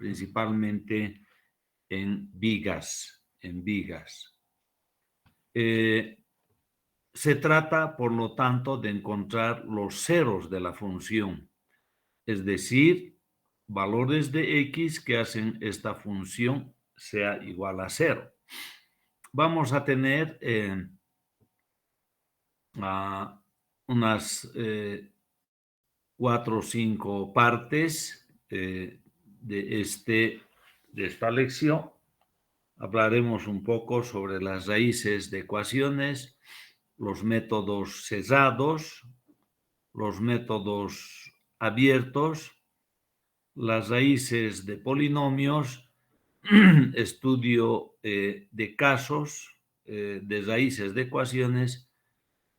principalmente en vigas. Se trata, por lo tanto, de encontrar los ceros de la función, es decir, valores de x que hacen esta función sea igual a 0. Vamos a tener unas 4 o 5 partes de esta lección. Hablaremos un poco sobre las raíces de ecuaciones, los métodos cesados, los métodos abiertos, las raíces de polinomios, estudio de casos, de raíces de ecuaciones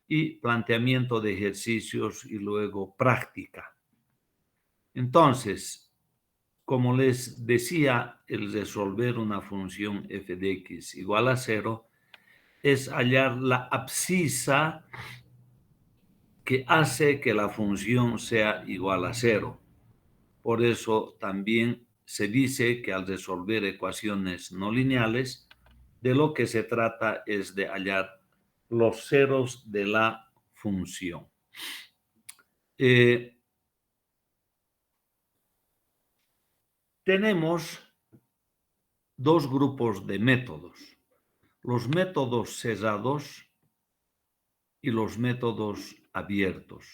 y planteamiento de ejercicios y luego práctica. Entonces, como les decía, el resolver una función f de x igual a 0 es hallar la abscisa que hace que la función sea igual a 0. Por eso también se dice que al resolver ecuaciones no lineales, de lo que se trata es de hallar los ceros de la función. Tenemos dos grupos de métodos, los métodos cesados y los métodos abiertos.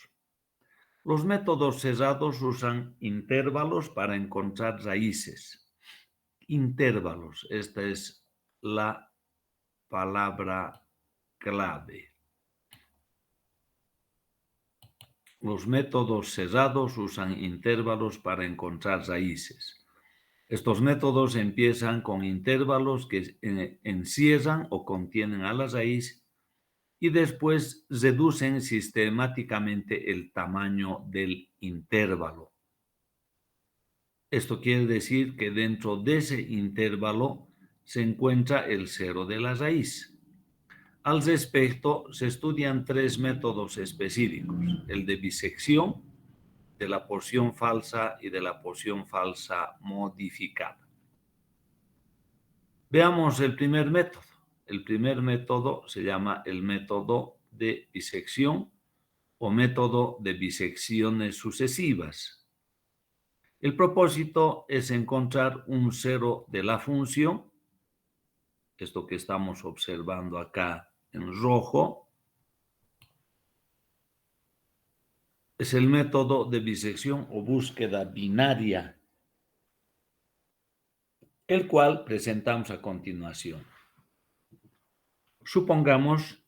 Los métodos cesados usan intervalos para encontrar raíces. Intervalos, esta es la palabra clave. Los métodos cesados usan intervalos para encontrar raíces. Estos métodos empiezan con intervalos que encierran o contienen a la raíz y después reducen sistemáticamente el tamaño del intervalo. Esto quiere decir que dentro de ese intervalo se encuentra el cero de la raíz. Al respecto, se estudian 3 métodos específicos: el de bisección, de la porción falsa y de la porción falsa modificada. Veamos el primer método. El primer método se llama el método de bisección o método de bisecciones sucesivas. El propósito es encontrar un cero de la función, esto que estamos observando acá en rojo. Es el método de bisección o búsqueda binaria, el cual presentamos a continuación. Supongamos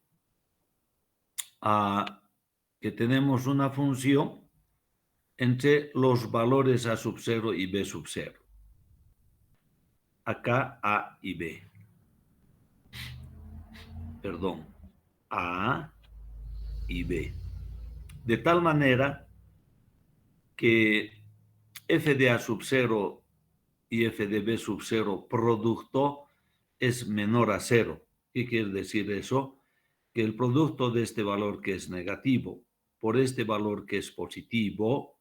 que tenemos una función entre los valores a sub 0 y b sub 0. Acá a y b. Perdón, a y b. De tal manera que f de a sub 0 y f de b sub 0 producto es menor a 0. ¿Qué quiere decir eso? Que el producto de este valor que es negativo por este valor que es positivo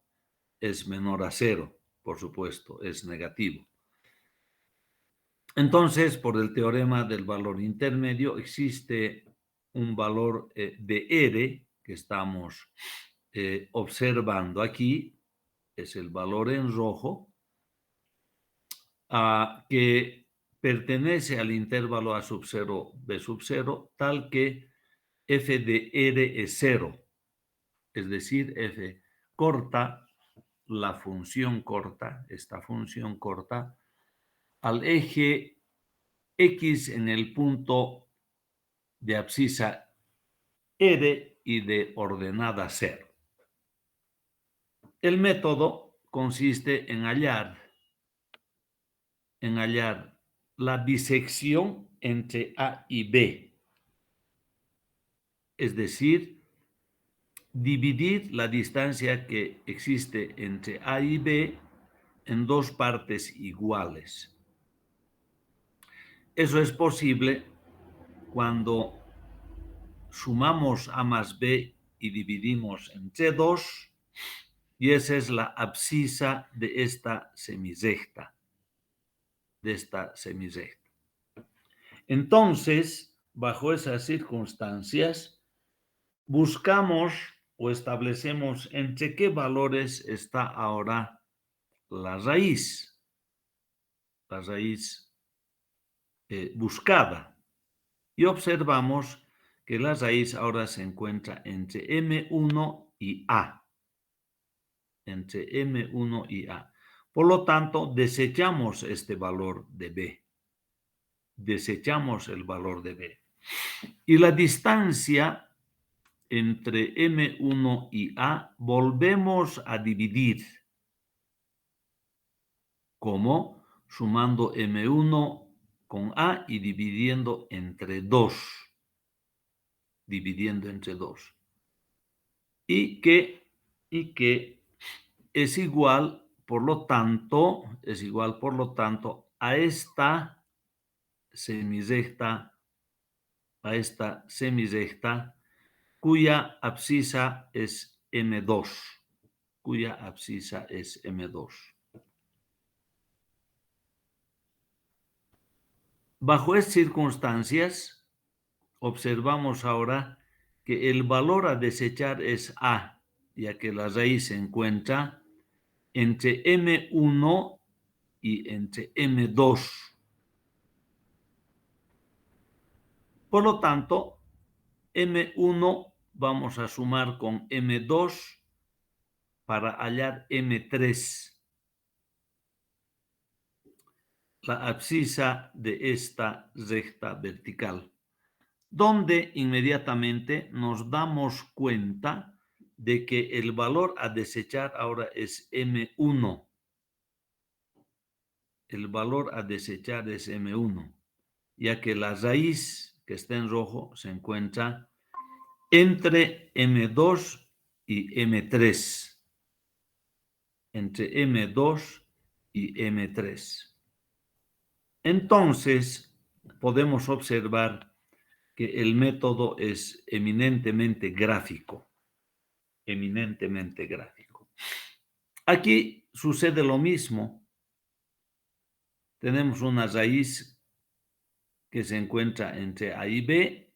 es menor a 0. Por supuesto, es negativo. Entonces, por el teorema del valor intermedio, existe un valor de R que estamos observando aquí, es el valor en rojo, que pertenece al intervalo a sub 0, b sub 0, tal que f de R es 0. Es decir, f corta, la función corta, esta función corta, al eje X en el punto de abscisa R y de ordenada 0. El método consiste en hallar la bisección entre A y B, es decir, dividir la distancia que existe entre A y B en dos partes iguales. Eso es posible cuando sumamos A más B y dividimos entre 2, y esa es la abscisa de esta semirrecta. de esta semirrecta. Entonces, bajo esas circunstancias, buscamos o establecemos entre qué valores está ahora la raíz buscada. Y observamos que la raíz ahora se encuentra entre M1 y A. Entre M1 y A. Por lo tanto, desechamos este valor de B. Desechamos el valor de B. Y la distancia entre M1 y A volvemos a dividir. ¿Cómo? Sumando M1 con A y dividiendo entre 2. Dividiendo entre 2. Y que es igual, por lo tanto, a esta semirrecta, cuya abscisa es M2. Bajo estas circunstancias, observamos ahora que el valor a desechar es A, ya que la raíz se encuentra entre M1 y entre M2. Por lo tanto, M1 vamos a sumar con M2 para hallar M3. La abscisa de esta recta vertical, donde inmediatamente nos damos cuenta de que el valor a desechar ahora es M1. El valor a desechar es M1, ya que la raíz que está en rojo se encuentra entre M2 y M3. Entre M2 y M3. Entonces, podemos observar que el método es eminentemente gráfico. Eminentemente gráfico. Aquí sucede lo mismo. Tenemos una raíz que se encuentra entre A y B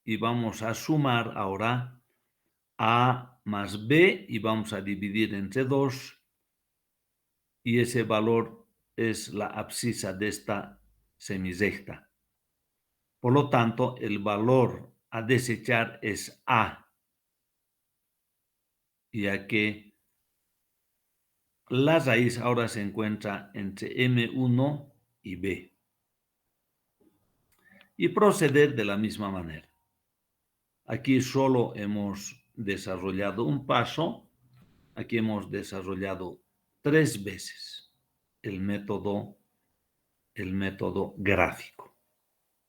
y vamos a sumar ahora A más B y vamos a dividir entre 2 y ese valor es la abscisa de esta semirrecta. Por lo tanto, el valor a desechar es A, ya que la raíz ahora se encuentra entre M1 y B. Y proceder de la misma manera. Aquí solo hemos desarrollado un paso, aquí hemos desarrollado 3 veces el método gráfico.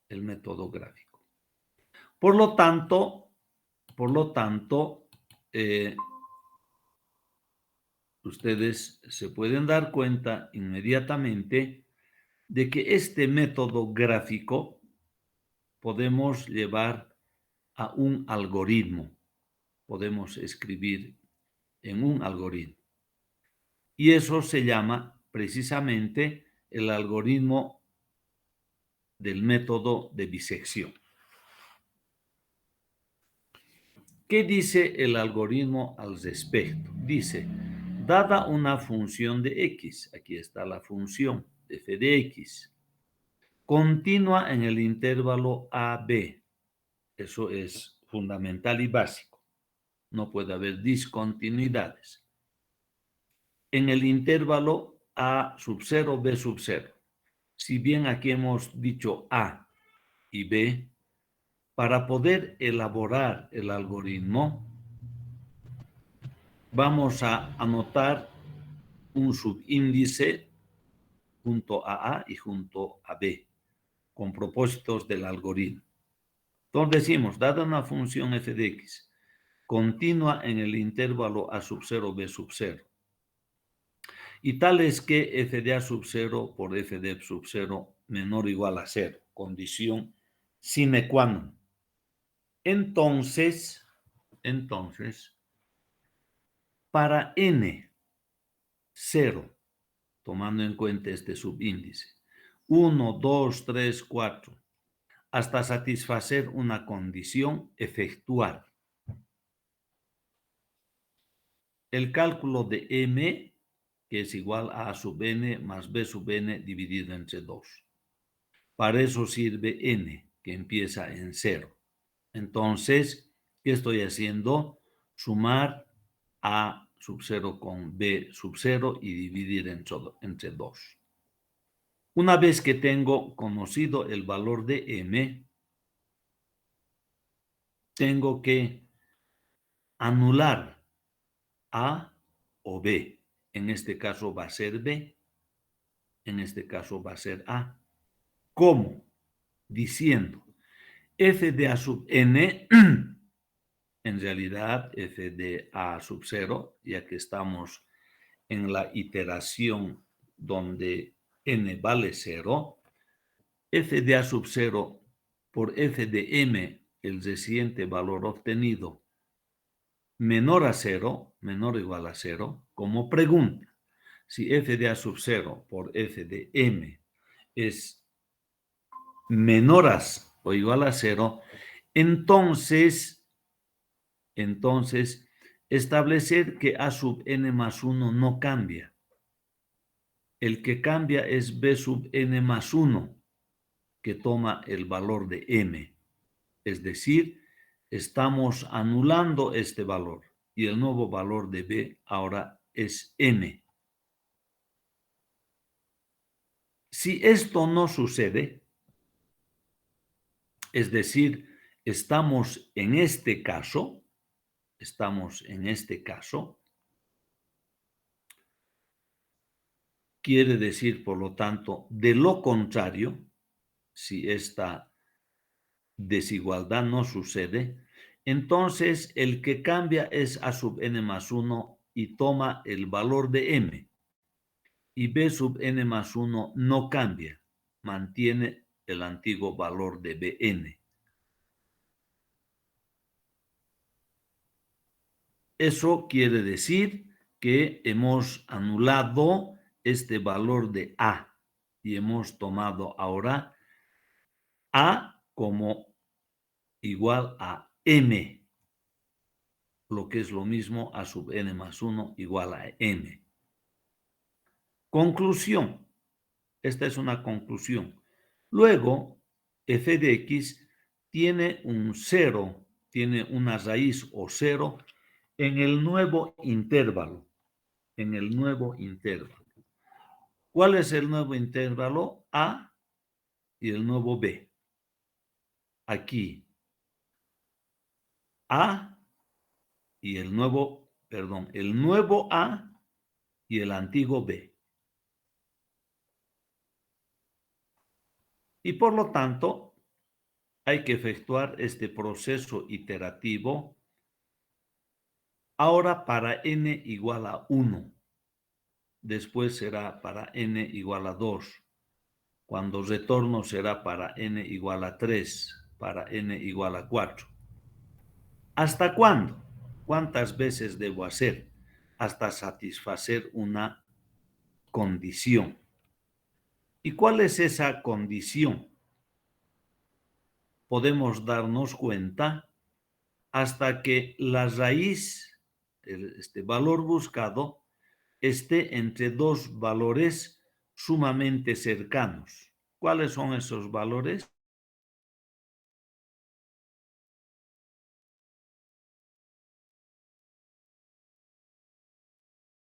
El método gráfico. Por lo tanto, ustedes se pueden dar cuenta inmediatamente de que este método gráfico podemos llevar a un algoritmo. Podemos escribir en un algoritmo. Y eso se llama precisamente el algoritmo del método de bisección. ¿Qué dice el algoritmo al respecto? Dice, dada una función de x, aquí está la función f de x, continua en el intervalo AB. Eso es fundamental y básico. No puede haber discontinuidades. En el intervalo A sub 0, B sub 0. Si bien aquí hemos dicho A y B, para poder elaborar el algoritmo, vamos a anotar un subíndice junto a A y junto a B, con propósitos del algoritmo. Entonces decimos, dada una función f de x, continua en el intervalo A sub 0, B sub 0, y tal es que f de A sub 0 por f de f sub 0 menor o igual a 0, condición sine qua non. Entonces, para n 0, tomando en cuenta este subíndice, 1, 2, 3, 4, hasta satisfacer una condición, efectuar. El cálculo de m, que es igual a sub n más b sub n dividido entre 2. Para eso sirve n, que empieza en 0. Entonces, ¿qué estoy haciendo? Sumar a sub 0 con b sub 0 y dividir entre 2. Una vez que tengo conocido el valor de m, tengo que anular a o b. En este caso va a ser b, en este caso va a ser a. ¿Cómo? Diciendo f de a sub n, en realidad f de a sub 0, ya que estamos en la iteración donde n vale 0, f de a sub 0 por f de m, el reciente valor obtenido, menor a 0, menor o igual a 0, como pregunta. Si f de a sub 0 por f de m es menor a o igual a 0, entonces establecer que a sub n más 1 no cambia. El que cambia es b sub n más 1, que toma el valor de m. Es decir, estamos anulando este valor y el nuevo valor de b ahora es m. Si esto no sucede, es decir, estamos en este caso, quiere decir, por lo tanto, de lo contrario, si esta desigualdad no sucede, entonces el que cambia es a sub n más 1 y toma el valor de m. Y b sub n más 1 no cambia, mantiene el antiguo valor de bn. Eso quiere decir que hemos anulado este valor de a y hemos tomado ahora a como igual a m, lo que es lo mismo a sub n más 1 igual a m. Conclusión. Esta es una conclusión. Luego, f de x tiene un 0, tiene una raíz o 0 en el nuevo intervalo. ¿Cuál es el nuevo intervalo? A y el nuevo b. Aquí, A y el nuevo A y el antiguo B. Y por lo tanto, hay que efectuar este proceso iterativo ahora para n igual a 1. Después será para n igual a 2. Cuando retorno será para n igual a 3, para n igual a 4. ¿Hasta cuándo? ¿Cuántas veces debo hacer? Hasta satisfacer una condición. ¿Y cuál es esa condición? Podemos darnos cuenta hasta que la raíz, este valor buscado, esté entre dos valores sumamente cercanos. ¿Cuáles son esos valores?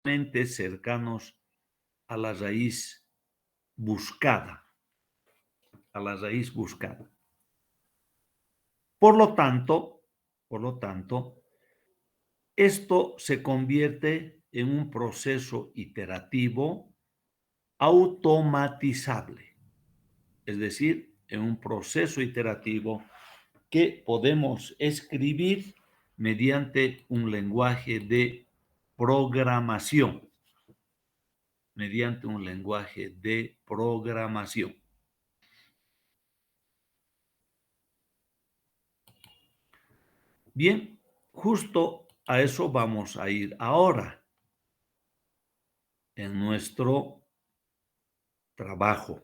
Sumamente cercanos a la raíz buscada. Por lo tanto, esto se convierte en un proceso iterativo automatizable, es decir, en un proceso iterativo que podemos escribir mediante un lenguaje de programación. Bien, justo a eso vamos a ir ahora en nuestro trabajo.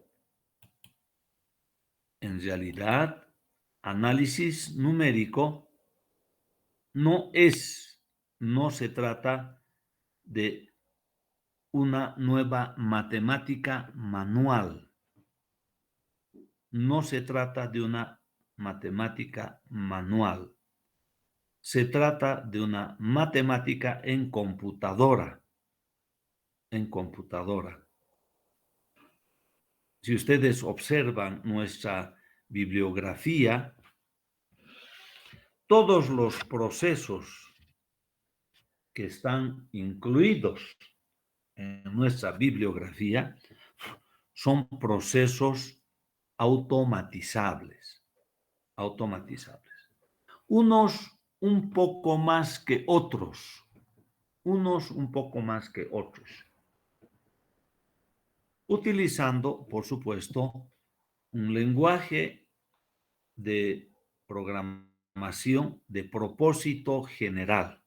en realidad, análisis numérico no se trata de una nueva matemática manual. No se trata de una matemática manual. Se trata de una matemática en computadora. En computadora. Si ustedes observan nuestra bibliografía, todos los procesos que están incluidos en nuestra bibliografía son procesos automatizables. Unos un poco más que otros. Utilizando, por supuesto, un lenguaje de programación de propósito general.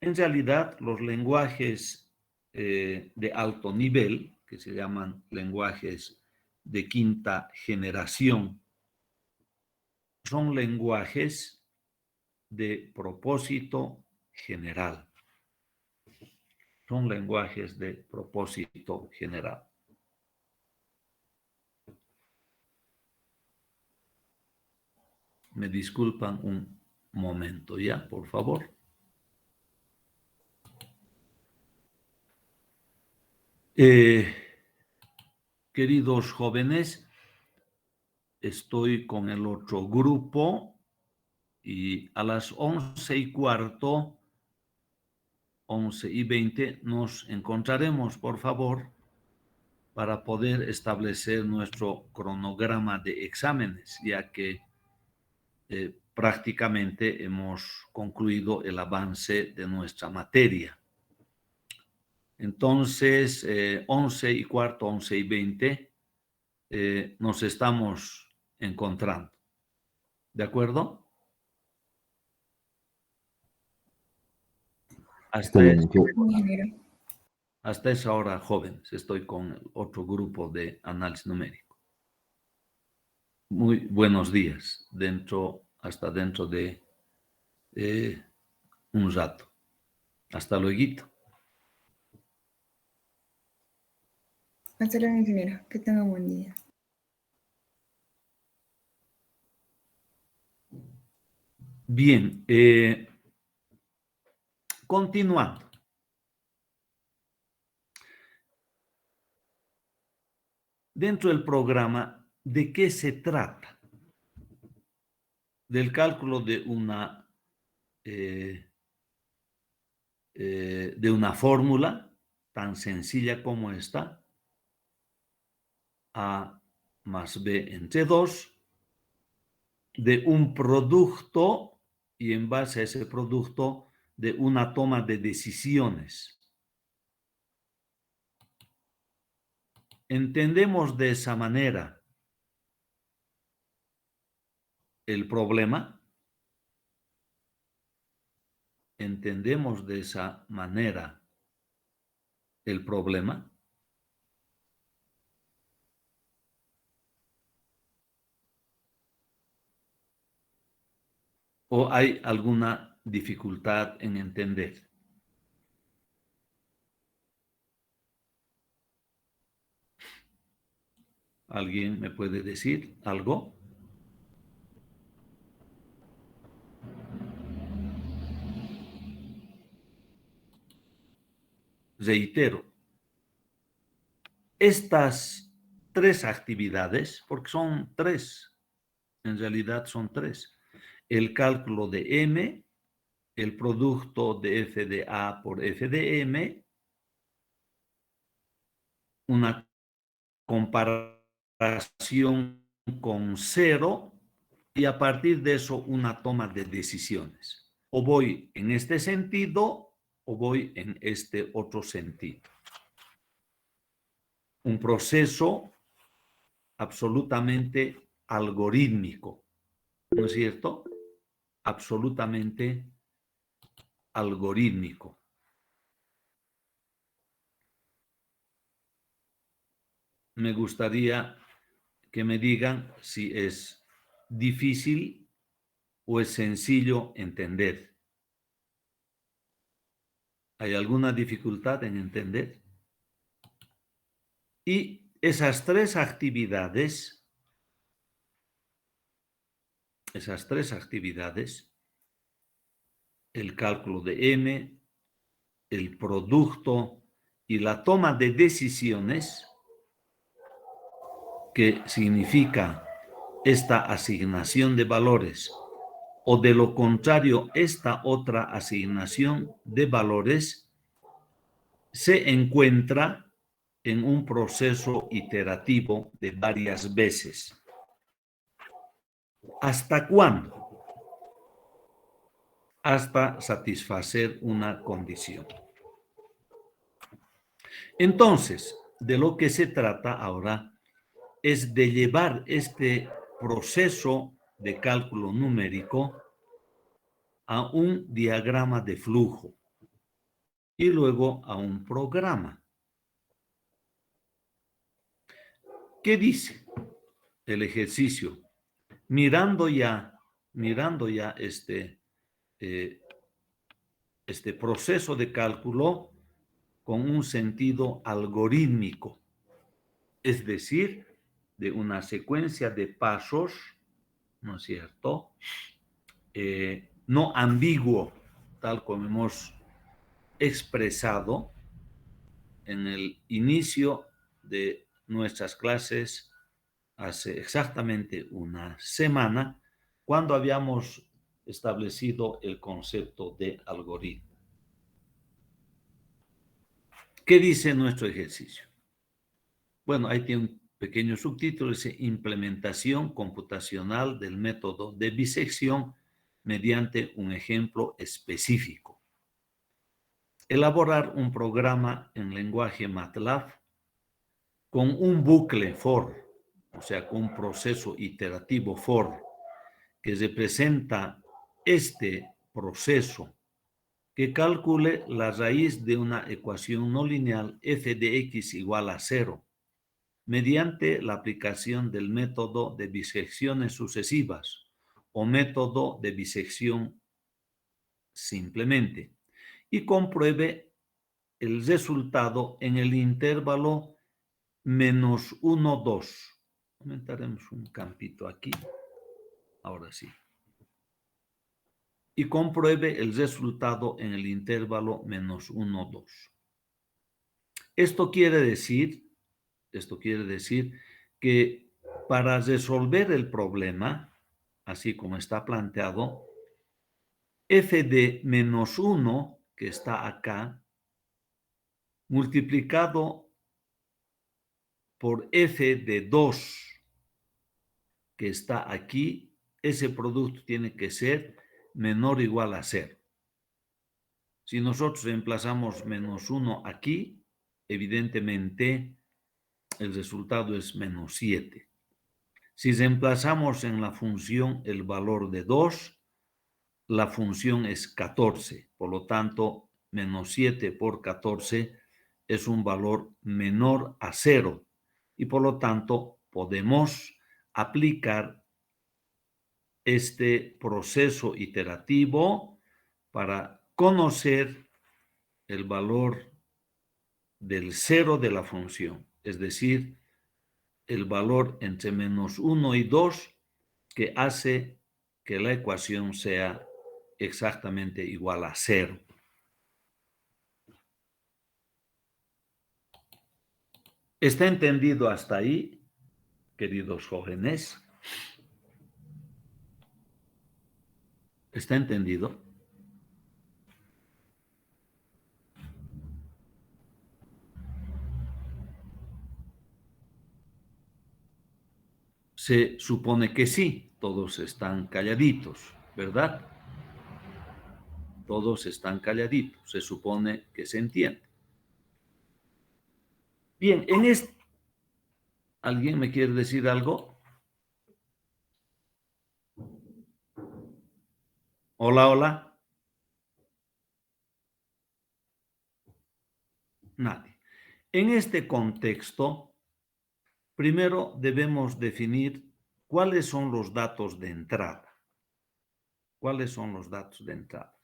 En realidad, los lenguajes de alto nivel, que se llaman lenguajes de quinta generación, son lenguajes de propósito general. Son lenguajes de propósito general. Me disculpan un momento ya, por favor. Queridos jóvenes, estoy con el otro grupo y a las 11:15, 11:20, nos encontraremos, por favor, para poder establecer nuestro cronograma de exámenes, ya que prácticamente hemos concluido el avance de nuestra materia. Entonces, 11:15, 11:20, nos estamos encontrando. ¿De acuerdo? Hasta esa hora, jóvenes, estoy con el otro grupo de análisis numérico. Muy buenos días, hasta dentro de un rato. Hasta luego. Hasta luego, ingeniero. Que tenga un buen día. Bien, continuando. Dentro del programa, ¿de qué se trata? Del cálculo de una fórmula tan sencilla como esta, A más B entre 2, de un producto y en base a ese producto de una toma de decisiones. ¿Entendemos de esa manera el problema? ¿Entendemos de esa manera el problema? ¿O hay alguna dificultad en entender? ¿Alguien me puede decir algo? Reitero, estas 3 actividades, porque son 3, en realidad son 3, el cálculo de M, el producto de f de A por f de M, una comparación con 0 y a partir de eso una toma de decisiones. O voy en este sentido o voy en este otro sentido. Un proceso absolutamente algorítmico, ¿no es cierto? Absolutamente algorítmico. Me gustaría que me digan si es difícil o es sencillo entender. ¿Hay alguna dificultad en entender? Y esas tres actividades, el cálculo de M, el producto y la toma de decisiones, que significa esta asignación de valores, o de lo contrario, esta otra asignación de valores, se encuentra en un proceso iterativo de varias veces. ¿Hasta cuándo? Hasta satisfacer una condición. Entonces, de lo que se trata ahora es de llevar este proceso de cálculo numérico a un diagrama de flujo y luego a un programa. ¿Qué dice el ejercicio? Mirando ya este proceso de cálculo con un sentido algorítmico, es decir, de una secuencia de pasos, ¿no es cierto? No ambiguo, tal como hemos expresado en el inicio de nuestras clases hace exactamente una semana, cuando habíamos establecido el concepto de algoritmo. ¿Qué dice nuestro ejercicio? Bueno, ahí tiene un pequeño subtítulo, dice implementación computacional del método de bisección mediante un ejemplo específico. Elaborar un programa en lenguaje MATLAB con un bucle for, o sea, con un proceso iterativo for, que representa este proceso, que calcule la raíz de una ecuación no lineal f de x igual a 0, mediante la aplicación del método de bisecciones sucesivas o método de bisección simplemente, y compruebe el resultado en el intervalo -1, 2. Aumentaremos un campito aquí. Ahora sí. Y compruebe el resultado en el intervalo -1, 2. Esto quiere decir que para resolver el problema, así como está planteado, f de -1, que está acá, multiplicado por f de 2, que está aquí, ese producto tiene que ser menor o igual a 0. Si nosotros reemplazamos -1 aquí, evidentemente el resultado es -7. Si reemplazamos en la función el valor de 2, la función es 14. Por lo tanto, -7 por 14 es un valor menor a 0. Y por lo tanto, podemos aplicar este proceso iterativo para conocer el valor del 0 de la función, es decir, el valor entre -1 y 2 que hace que la ecuación sea exactamente igual a 0. ¿Está entendido hasta ahí, queridos jóvenes? ¿Está entendido? Se supone que sí, todos están calladitos, ¿verdad? Todos están calladitos, se supone que se entiende. Bien, ¿alguien me quiere decir algo? Hola, hola. Nadie. En este contexto, Primero debemos definir cuáles son los datos de entrada. ¿Cuáles son los datos de entrada?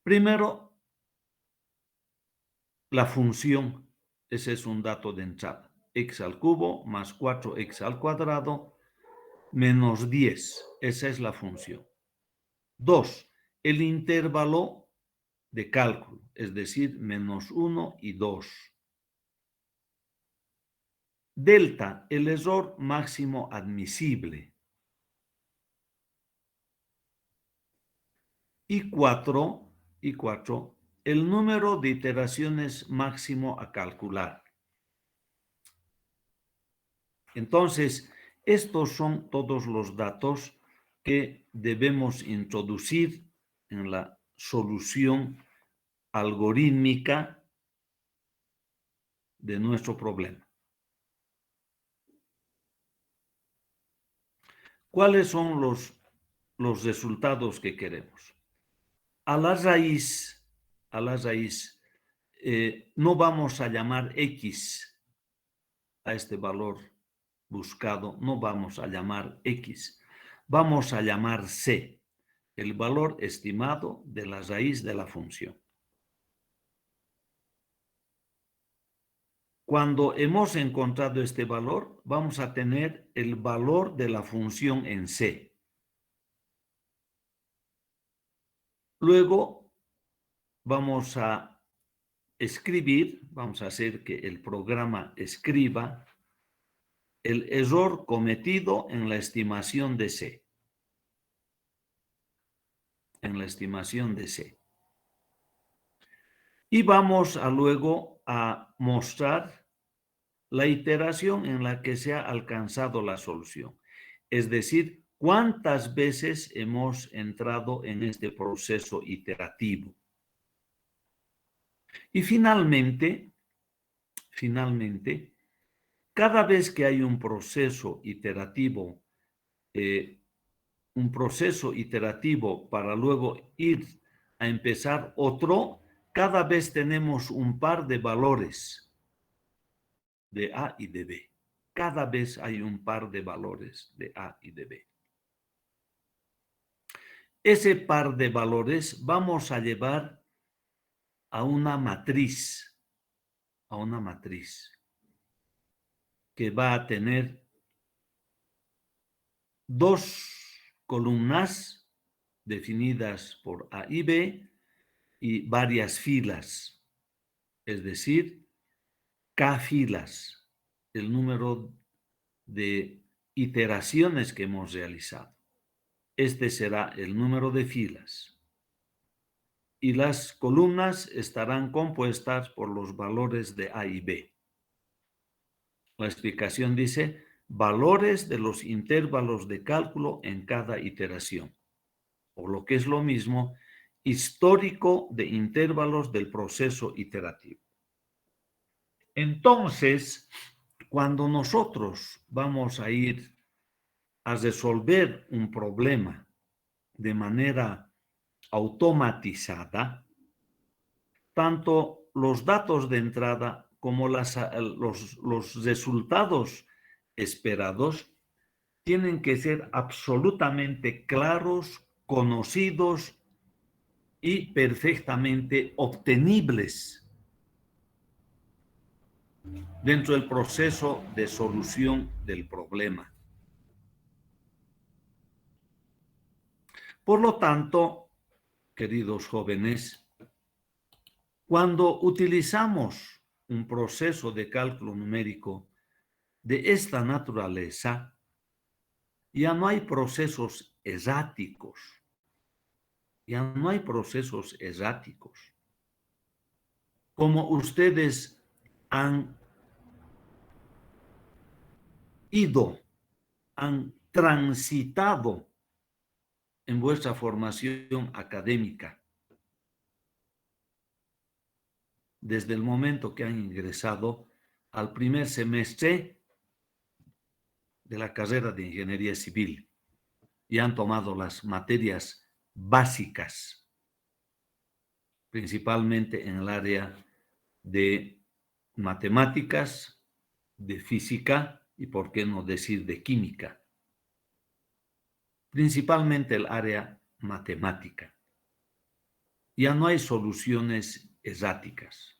Primero, la función. Ese es un dato de entrada. X al cubo más 4x al cuadrado menos 10. Esa es la función. 2. El intervalo de cálculo, es decir, menos 1 y 2. Delta, el error máximo admisible. Y 4, el número de iteraciones máximo a calcular. Entonces, estos son todos los datos que debemos introducir en la solución algorítmica de nuestro problema. ¿Cuáles son los resultados que queremos? A la raíz, no vamos a llamar X a este valor buscado, no vamos a llamar X, vamos a llamar C, el valor estimado de la raíz de la función. Cuando hemos encontrado este valor, vamos a tener el valor de la función en C. Luego vamos a escribir, vamos a hacer que el programa escriba el error cometido en la estimación de C. En la estimación de C. Y vamos a luego a mostrar la iteración en la que se ha alcanzado la solución. Es decir, cuántas veces hemos entrado en este proceso iterativo. Y finalmente, cada vez que hay un proceso iterativo para luego ir a empezar otro, cada vez tenemos un par de valores de A y de B. Cada vez hay un par de valores de A y de B. Ese par de valores vamos a llevar a una matriz que va a tener dos columnas definidas por A y B y varias filas, es decir, K filas, el número de iteraciones que hemos realizado. Este será el número de filas. Y las columnas estarán compuestas por los valores de A y B. La explicación dice valores de los intervalos de cálculo en cada iteración. O lo que es lo mismo, histórico de intervalos del proceso iterativo. Entonces, cuando nosotros vamos a ir a resolver un problema de manera automatizada, tanto los datos de entrada como los resultados esperados tienen que ser absolutamente claros, conocidos y perfectamente obtenibles dentro del proceso de solución del problema. Por lo tanto, queridos jóvenes, cuando utilizamos un proceso de cálculo numérico de esta naturaleza, ya no hay procesos erráticos. Ya no hay procesos erráticos. Como ustedes han transitado en vuestra formación académica, desde el momento que han ingresado al primer semestre de la carrera de Ingeniería Civil y han tomado las materias básicas, principalmente en el área de matemáticas, de física y, por qué no decir, de química. Principalmente el área matemática. Ya no hay soluciones exáticas.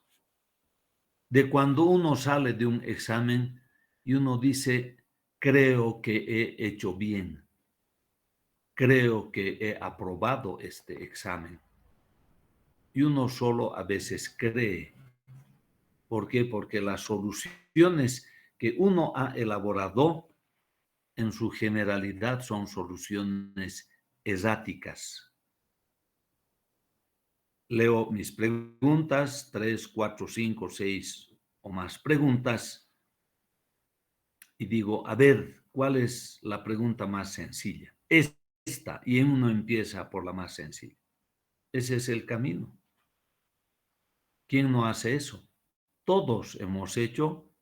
De cuando uno sale de un examen y uno dice, creo que he hecho bien, creo que he aprobado este examen. Y uno solo a veces cree. ¿Por qué? Porque las soluciones que uno ha elaborado en su generalidad son soluciones exáticas. Leo mis preguntas, 3, 4, 5, 6 o más preguntas, y digo, a ver, ¿cuál es la pregunta más sencilla? Esta, y uno empieza por la más sencilla. Ese es el camino. ¿Quién no hace eso? Todos hemos hecho,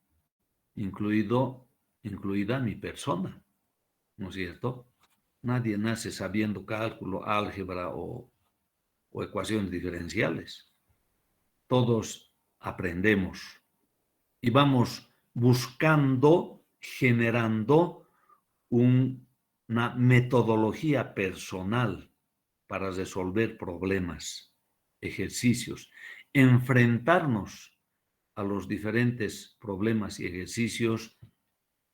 incluida mi persona, ¿no es cierto? Nadie nace sabiendo cálculo, álgebra o ecuaciones diferenciales. Todos aprendemos y vamos buscando, generando una metodología personal para resolver problemas, ejercicios, enfrentarnos a los diferentes problemas y ejercicios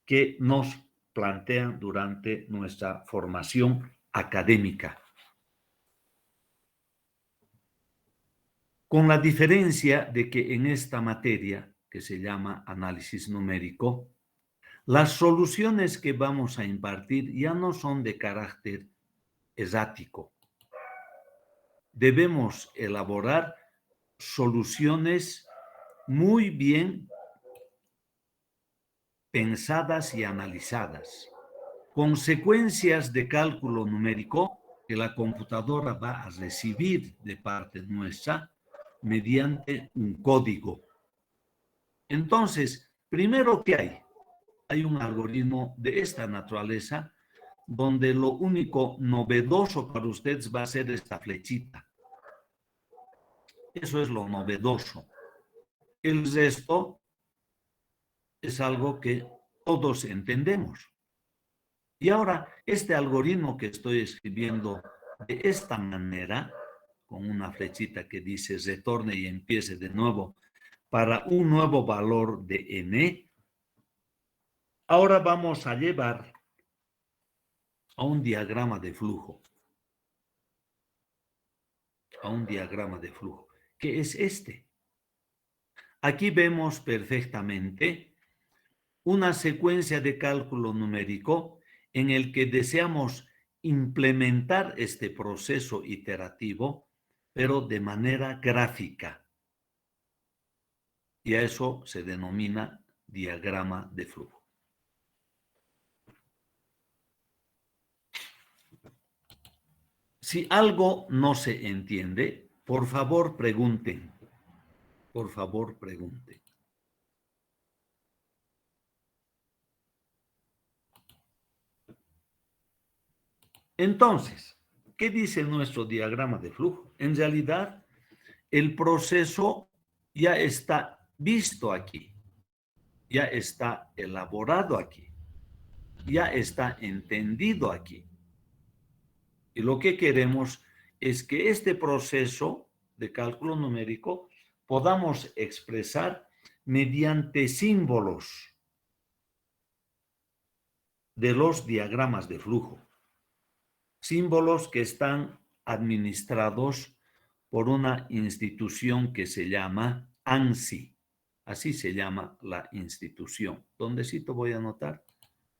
que nos plantean durante nuestra formación académica. Con la diferencia de que en esta materia, que se llama análisis numérico, las soluciones que vamos a impartir ya no son de carácter exático. Debemos elaborar soluciones muy bien pensadas y analizadas, consecuencias de cálculo numérico que la computadora va a recibir de parte nuestra mediante un código. Entonces, primero, ¿qué hay? Hay un algoritmo de esta naturaleza donde lo único novedoso para ustedes va a ser esta flechita. Eso es lo novedoso. El resto es algo que todos entendemos. Y ahora, este algoritmo que estoy escribiendo de esta manera, con una flechita que dice retorne y empiece de nuevo para un nuevo valor de n, ahora vamos a llevar a un diagrama de flujo. A un diagrama de flujo, que es este. Aquí vemos perfectamente una secuencia de cálculo numérico en el que deseamos implementar este proceso iterativo, pero de manera gráfica. Y a eso se denomina diagrama de flujo. Si algo no se entiende, por favor pregunten. Por favor pregunten. Entonces, ¿qué dice nuestro diagrama de flujo? En realidad, el proceso ya está visto aquí, ya está elaborado aquí, ya está entendido aquí. Y lo que queremos es que este proceso de cálculo numérico podamos expresar mediante símbolos de los diagramas de flujo. Símbolos que están administrados por una institución que se llama ANSI. Así se llama la institución. ¿Dóndecito voy a anotar?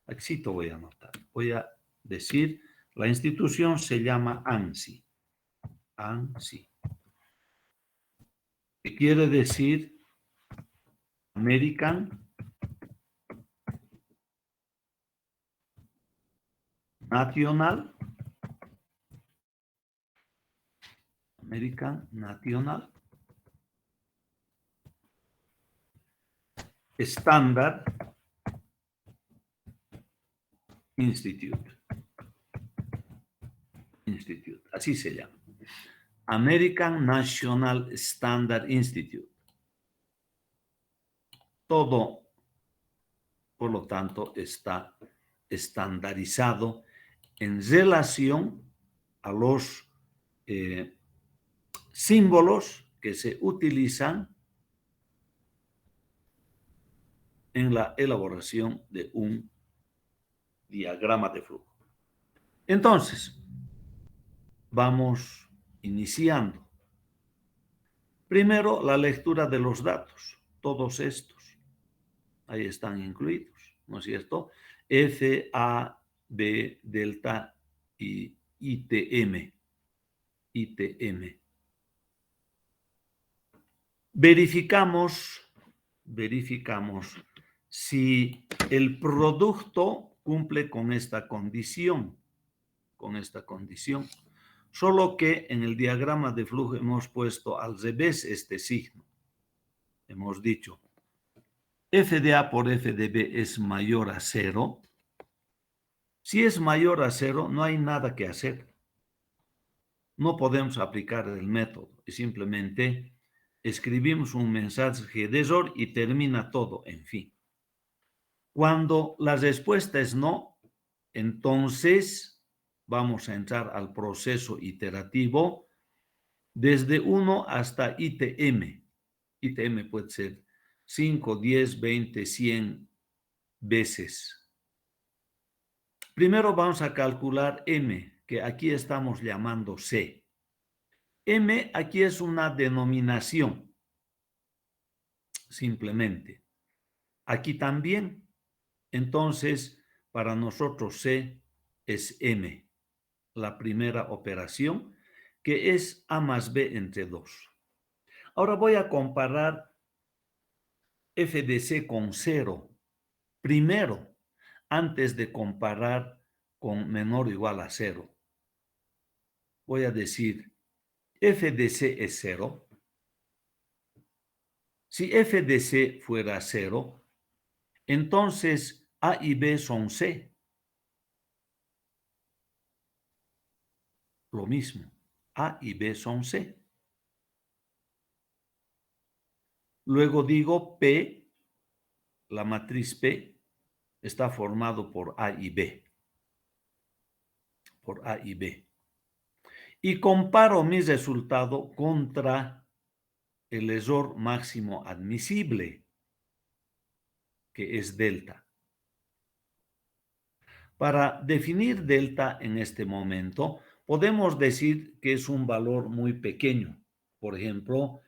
Aquí voy a anotar. Voy a decir, la institución se llama ANSI. ANSI. ¿Qué quiere decir? American National. American National Standard Institute. Así se llama. American National Standard Institute. Todo por lo tanto está estandarizado en relación a los símbolos que se utilizan en la elaboración de un diagrama de flujo. Entonces, vamos iniciando. Primero, la lectura de los datos, todos estos. Ahí están incluidos, ¿no es cierto? F, A, B, delta y ITM. Verificamos si el producto cumple con esta condición, solo que en el diagrama de flujo hemos puesto al revés este signo. Hemos dicho, f de A por f de B es mayor a 0. Si es mayor a 0, no hay nada que hacer. No podemos aplicar el método y simplemente escribimos un mensaje de error y termina todo, en fin. Cuando la respuesta es no, entonces vamos a entrar al proceso iterativo desde 1 hasta ITM. ITM puede ser 5, 10, 20, 100 veces. Primero vamos a calcular M, que aquí estamos llamando C. M aquí es una denominación, simplemente. Aquí también. Entonces, para nosotros C es M, la primera operación, que es A más B entre 2. Ahora voy a comparar f de C con 0. Primero, antes de comparar con menor o igual a 0. Voy a decir, f de C es 0. Si f de C fuera 0, entonces A y B son C. Lo mismo, A y B son C. Luego digo P, la matriz P, está formado por A y B. Por A y B. Y comparo mi resultado contra el error máximo admisible, que es delta. Para definir delta en este momento, podemos decir que es un valor muy pequeño. Por ejemplo,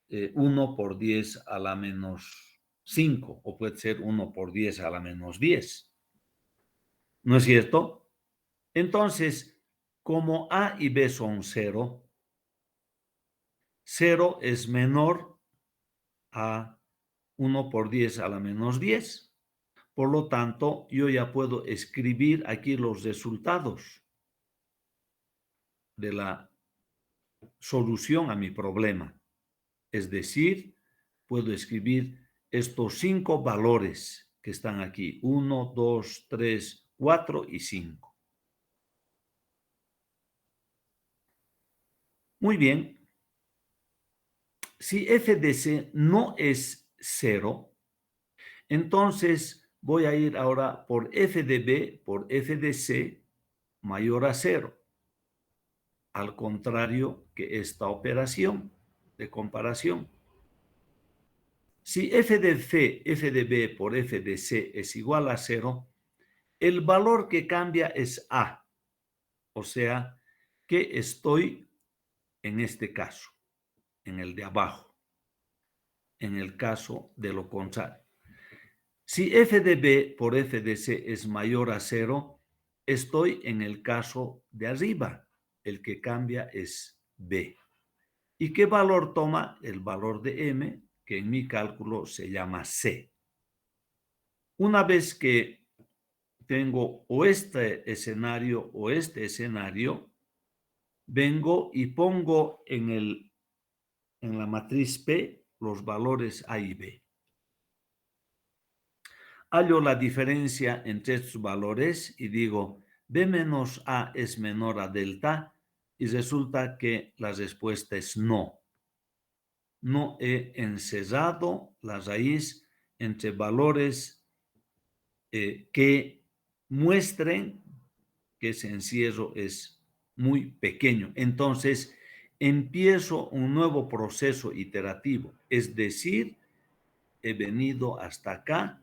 1 por 10 a la menos 5, o puede ser 1 por 10 a la menos 10. ¿No es cierto? Entonces, como A y B son 0, 0 es menor a 1 por 10 a la menos 10. Por lo tanto, yo ya puedo escribir aquí los resultados de la solución a mi problema. Es decir, puedo escribir estos 5 valores que están aquí. 1, 2, 3, 4 y 5. Muy bien. Si f de C no es 0, entonces voy a ir ahora por f de B por f de C mayor a 0. Al contrario que esta operación de comparación. Si f de C, f de B por f de C es igual a 0, el valor que cambia es A. O sea, que estoy en este caso, en el de abajo, en el caso de lo contrario. Si f de B por f de C es mayor a 0, estoy en el caso de arriba. El que cambia es B. ¿Y qué valor toma? El valor de M, que en mi cálculo se llama C. Una vez que tengo o este escenario o este escenario, vengo y pongo en la matriz P los valores A y B. Hallo la diferencia entre estos valores y digo, B menos A es menor a delta, y resulta que la respuesta es no. No he encerrado la raíz entre valores que muestren que ese encierro es muy pequeño. Entonces, empiezo un nuevo proceso iterativo, es decir, he venido hasta acá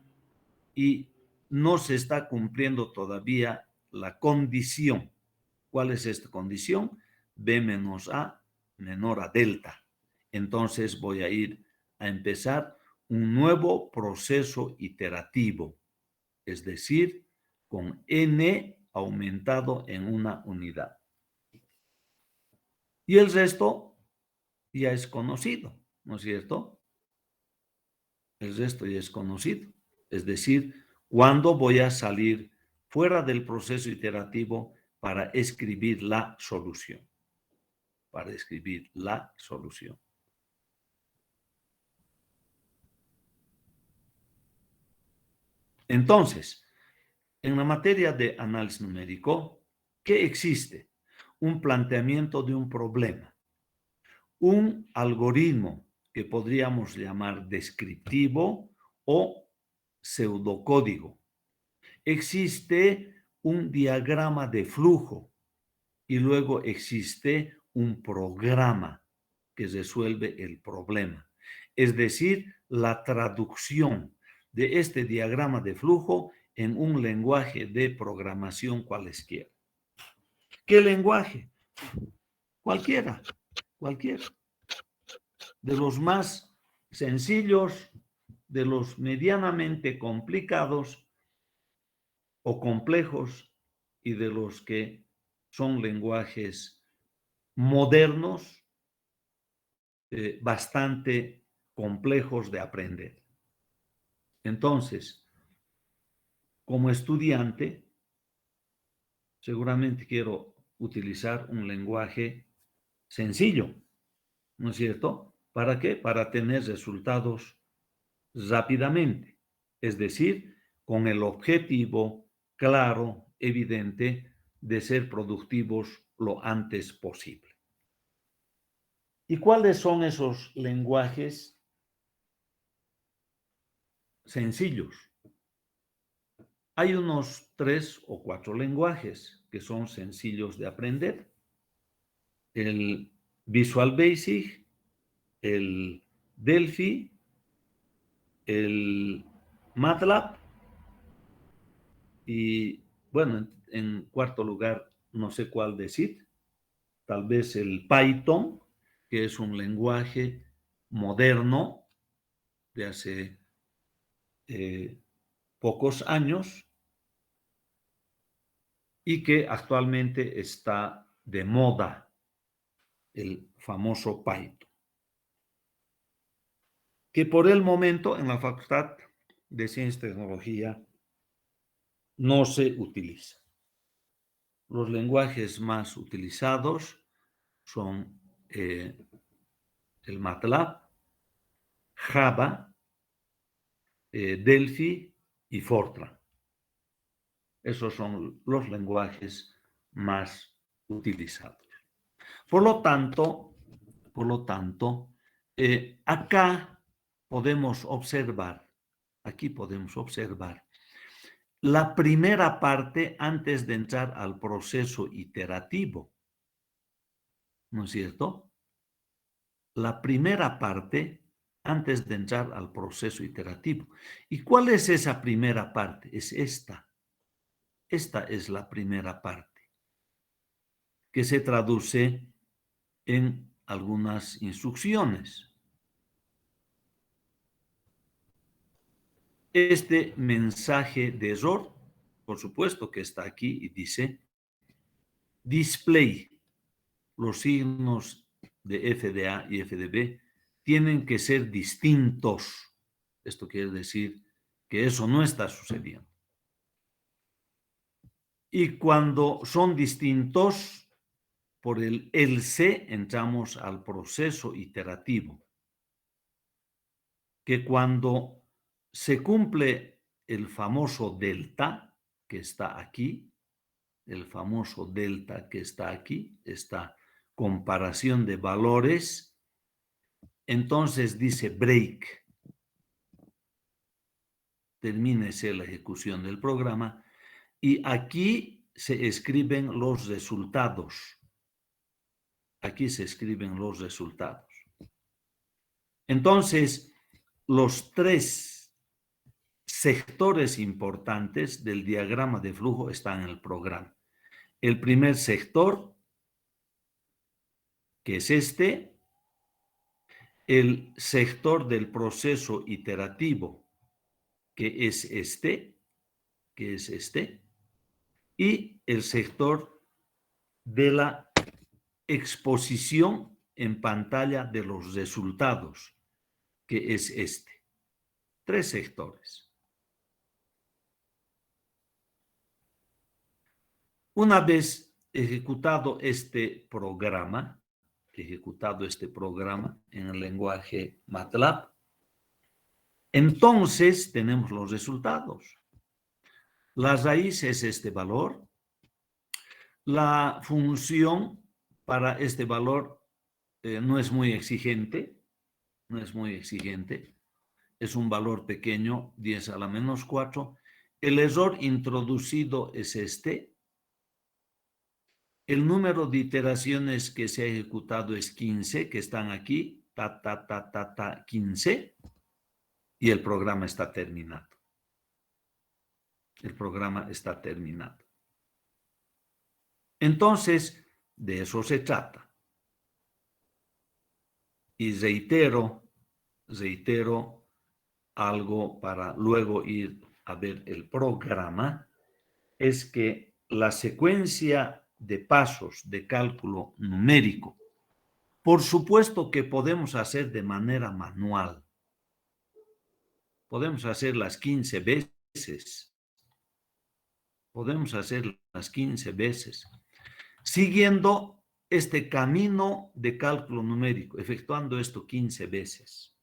y no se está cumpliendo todavía la condición. ¿Cuál es esta condición? B menos A menor a delta. Entonces voy a ir a empezar un nuevo proceso iterativo, es decir, con n aumentado en una unidad. Y el resto ya es conocido, ¿no es cierto? El resto ya es conocido. Es decir, ¿cuándo voy a salir fuera del proceso iterativo para escribir la solución? Para escribir la solución. Entonces, en la materia de análisis numérico, ¿qué existe? Un planteamiento de un problema, un algoritmo que podríamos llamar descriptivo o pseudocódigo. Existe un diagrama de flujo y luego existe un programa que resuelve el problema. Es decir, la traducción de este diagrama de flujo en un lenguaje de programación cualesquiera. ¿Qué lenguaje? Cualquiera. De los más sencillos, de los medianamente complicados o complejos y de los que son lenguajes modernos, bastante complejos de aprender. Entonces, como estudiante, seguramente quiero utilizar un lenguaje sencillo, ¿no es cierto? ¿Para qué? Para tener resultados rápidamente, es decir, con el objetivo claro, evidente, de ser productivos lo antes posible. ¿Y cuáles son esos lenguajes sencillos? Hay unos 3 o 4 lenguajes que son sencillos de aprender. El Visual Basic, el Delphi, el MATLAB y, bueno, en cuarto lugar, no sé cuál decir, tal vez el Python, que es un lenguaje moderno de hace pocos años y que actualmente está de moda, el famoso Python, que por el momento en la Facultad de Ciencia y Tecnología no se utiliza. Los lenguajes más utilizados son el MATLAB, Java, Delphi y Fortran. Esos son los lenguajes más utilizados. Por lo tanto, acá podemos observar, la primera parte antes de entrar al proceso iterativo, ¿no es cierto? La primera parte antes de entrar al proceso iterativo. ¿Y cuál es esa primera parte? Es esta. Esta es la primera parte, que se traduce en algunas instrucciones. Este mensaje de error, por supuesto que está aquí y dice display. Los signos de f de A y f de B tienen que ser distintos. Esto quiere decir que eso no está sucediendo. Y cuando son distintos, por el else entramos al proceso iterativo, que cuando se cumple el famoso delta, que está aquí, el famoso delta que está aquí, esta comparación de valores, entonces dice break. termínese la ejecución del programa y aquí se escriben los resultados. Aquí se escriben los resultados. Entonces, los tres sectores importantes del diagrama de flujo están en el programa. El primer sector, que es este, el sector del proceso iterativo, que es este, y el sector de la exposición en pantalla de los resultados, que es este. Tres sectores. Una vez ejecutado este programa en el lenguaje MATLAB, entonces tenemos los resultados. La raíz es este valor. La función para este valor no es muy exigente, es un valor pequeño, 10 a la menos 4. El error introducido es este. El número de iteraciones que se ha ejecutado es 15, que están aquí, 15, y el programa está terminado. Entonces, de eso se trata. Y reitero algo para luego ir a ver el programa, es que la secuencia de pasos de cálculo numérico, por supuesto que podemos hacer de manera manual. Podemos hacer las 15 veces. Siguiendo este camino de cálculo numérico, efectuando esto 15 veces.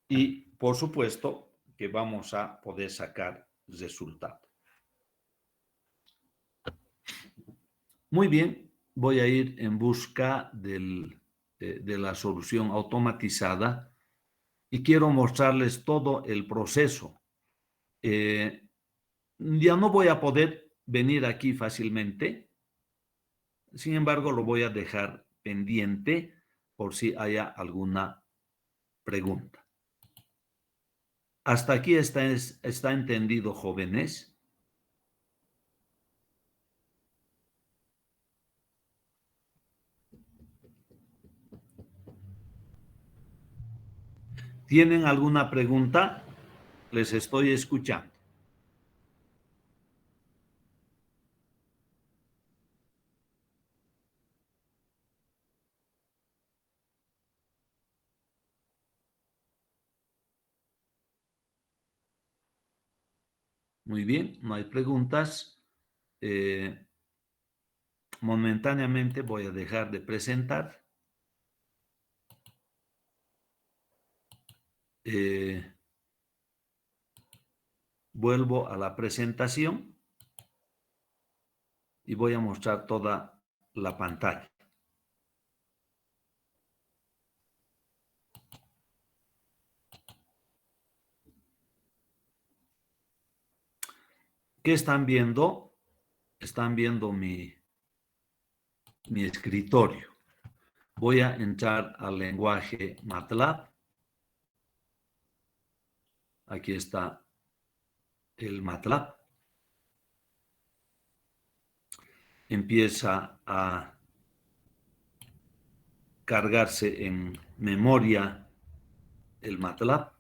Y, por supuesto, que vamos a poder sacar resultado. Muy bien, voy a ir en busca de la solución automatizada y quiero mostrarles todo el proceso. Ya no voy a poder venir aquí fácilmente, sin embargo, lo voy a dejar pendiente por si haya alguna pregunta. ¿Hasta aquí está entendido, jóvenes? ¿Tienen alguna pregunta? Les estoy escuchando. Muy bien, no hay preguntas. Momentáneamente voy a dejar de presentar. Vuelvo a la presentación y voy a mostrar toda la pantalla. ¿Qué están viendo? Están viendo mi escritorio. Voy a entrar al lenguaje MATLAB. Aquí está el MATLAB. Empieza a cargarse en memoria el MATLAB.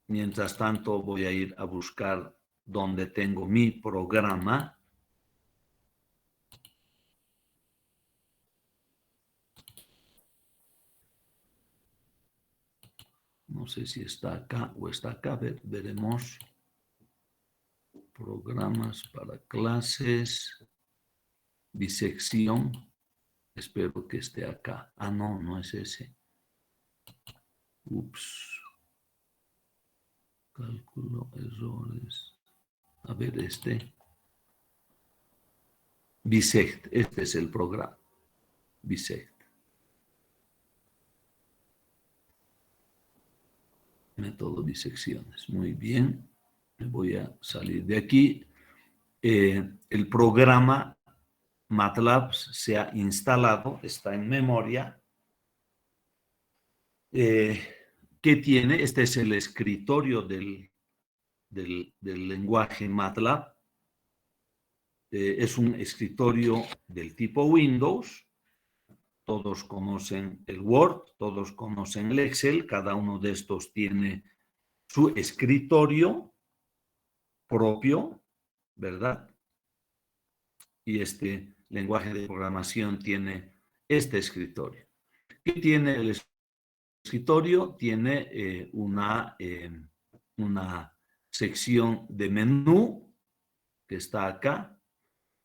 Mientras tanto, voy a ir a buscar donde tengo mi programa. No sé si está acá o está acá. Veremos. Programas para clases. Disección. Espero que esté acá. Ah, no, no es ese. Ups. Cálculo, errores. A ver, Bisect. Este es el programa. Bisect. Método disecciones. Muy bien. Me voy a salir de aquí. El programa MATLAB se ha instalado, está en memoria. ¿Qué tiene? Este es el escritorio del lenguaje MATLAB. Es un escritorio del tipo Windows. Todos conocen el Word, todos conocen el Excel. Cada uno de estos tiene su escritorio propio, ¿verdad? Y este lenguaje de programación tiene este escritorio. ¿Qué tiene el escritorio? Tiene una sección de menú que está acá.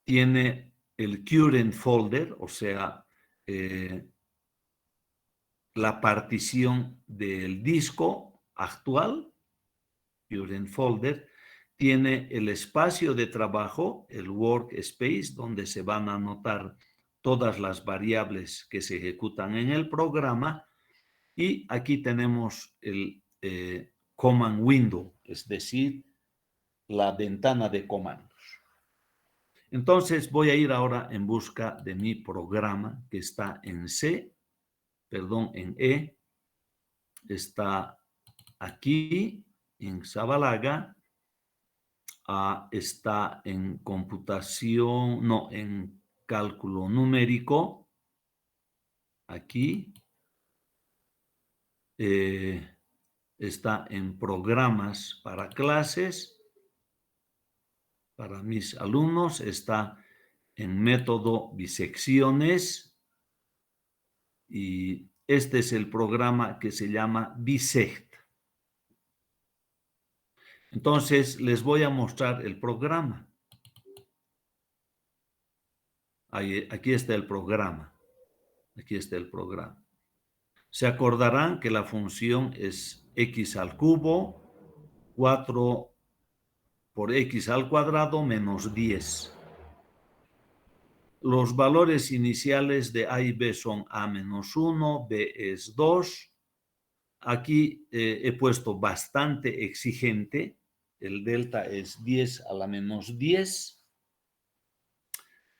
Tiene el current folder, o sea, la partición del disco actual, current folder. Tiene el espacio de trabajo, el workspace, donde se van a anotar todas las variables que se ejecutan en el programa. Y aquí tenemos el command window, es decir, la ventana de comandos. Entonces voy a ir ahora en busca de mi programa que está en en E, está aquí en Zabalaga, está en computación, no, en cálculo numérico, aquí, está en programas para clases, para mis alumnos, está en método bisecciones, y este es el programa que se llama Bisect. Entonces, les voy a mostrar el programa. Aquí está el programa. Aquí está el programa. Se acordarán que la función es x al cubo, 4 por x al cuadrado menos 10. Los valores iniciales de A y B son A menos 1, B es 2. Aquí he puesto bastante exigente. El delta es 10 a la menos 10.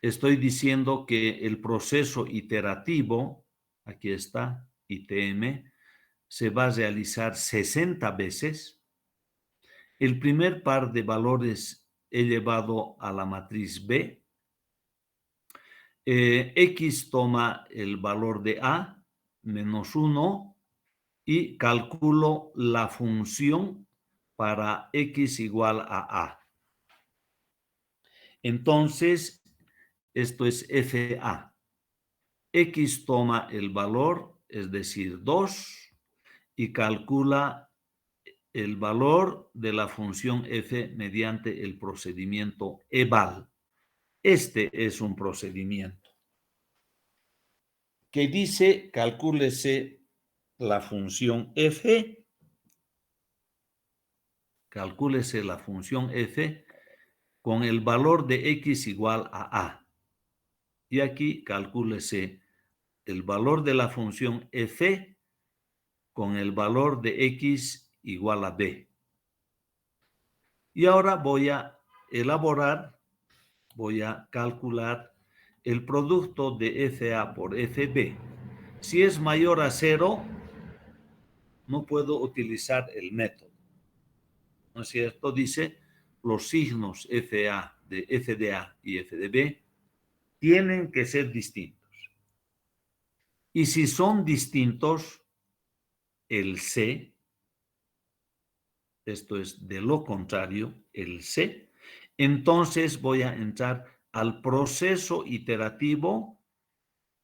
Estoy diciendo que el proceso iterativo, aquí está, ITM, se va a realizar 60 veces. El primer par de valores he llevado a la matriz B. X toma el valor de A, menos 1, y calculo la función para X igual a A. Entonces, esto es FA. X toma el valor, es decir, 2, y calcula el valor de la función f mediante el procedimiento eval. Este es un procedimiento que dice, calcúlese la función f, calcúlese la función f con el valor de x igual a a. Y aquí calcúlese el valor de la función f con el valor de x igual a b. Y ahora voy a elaborar, voy a calcular el producto de FA por FB. Si es mayor a 0, no puedo utilizar el método. ¿No es cierto? Dice, los signos FA de FDA y FDB tienen que ser distintos. Y si son distintos, el C, esto es de lo contrario, el C, entonces voy a entrar al proceso iterativo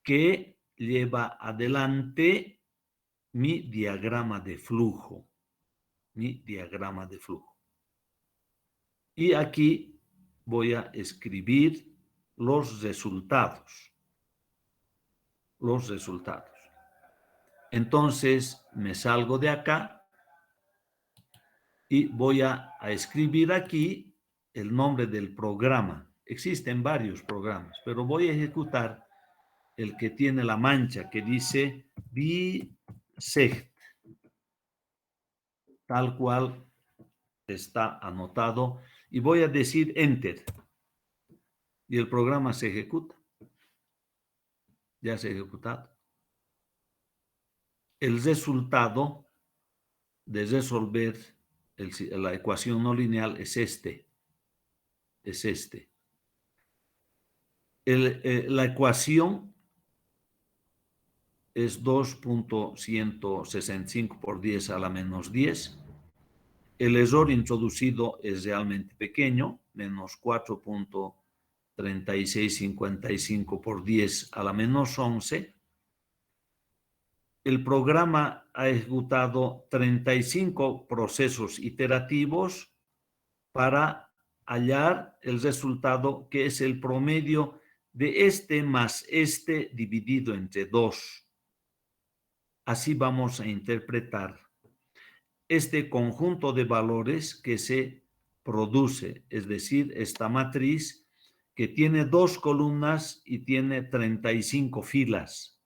que lleva adelante mi diagrama de flujo. Mi diagrama de flujo. Y aquí voy a escribir los resultados. Los resultados. Entonces me salgo de acá y voy a escribir aquí el nombre del programa. Existen varios programas, pero voy a ejecutar el que tiene la mancha que dice Bisect. tal cual está anotado, y voy a decir Enter, y el programa se ejecuta. Ya se ha ejecutado. El resultado de resolver la ecuación no lineal es este. Es este. La ecuación es 2.165 por 10 a la menos 10. El error introducido es realmente pequeño, menos 4.3655 por 10 a la menos 11. El programa ha ejecutado 35 procesos iterativos para hallar el resultado, que es el promedio de este más este dividido entre 2. Así vamos a interpretar este conjunto de valores que se produce, es decir, esta matriz que tiene 2 columnas y tiene 35 filas.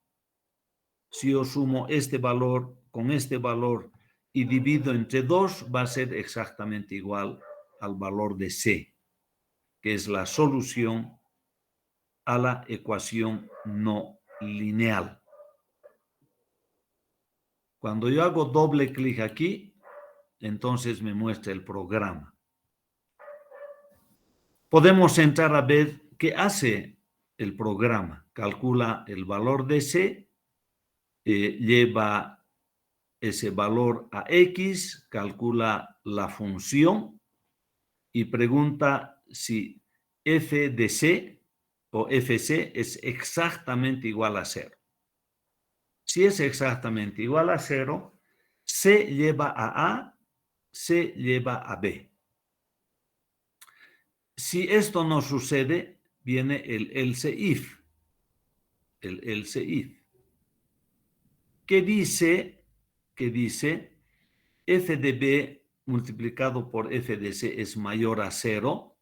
Si yo sumo este valor con este valor y divido entre 2, va a ser exactamente igual al valor de C, que es la solución a la ecuación no lineal. Cuando yo hago doble clic aquí, entonces me muestra el programa. Podemos entrar a ver qué hace el programa. Calcula el valor de C, lleva ese valor a X, calcula la función y pregunta si f de C o fc es exactamente igual a 0. Si es exactamente igual a 0, C lleva a, C lleva a B. Si esto no sucede, viene el else if. El else if. Que dice f de B multiplicado por f de C es mayor a 0.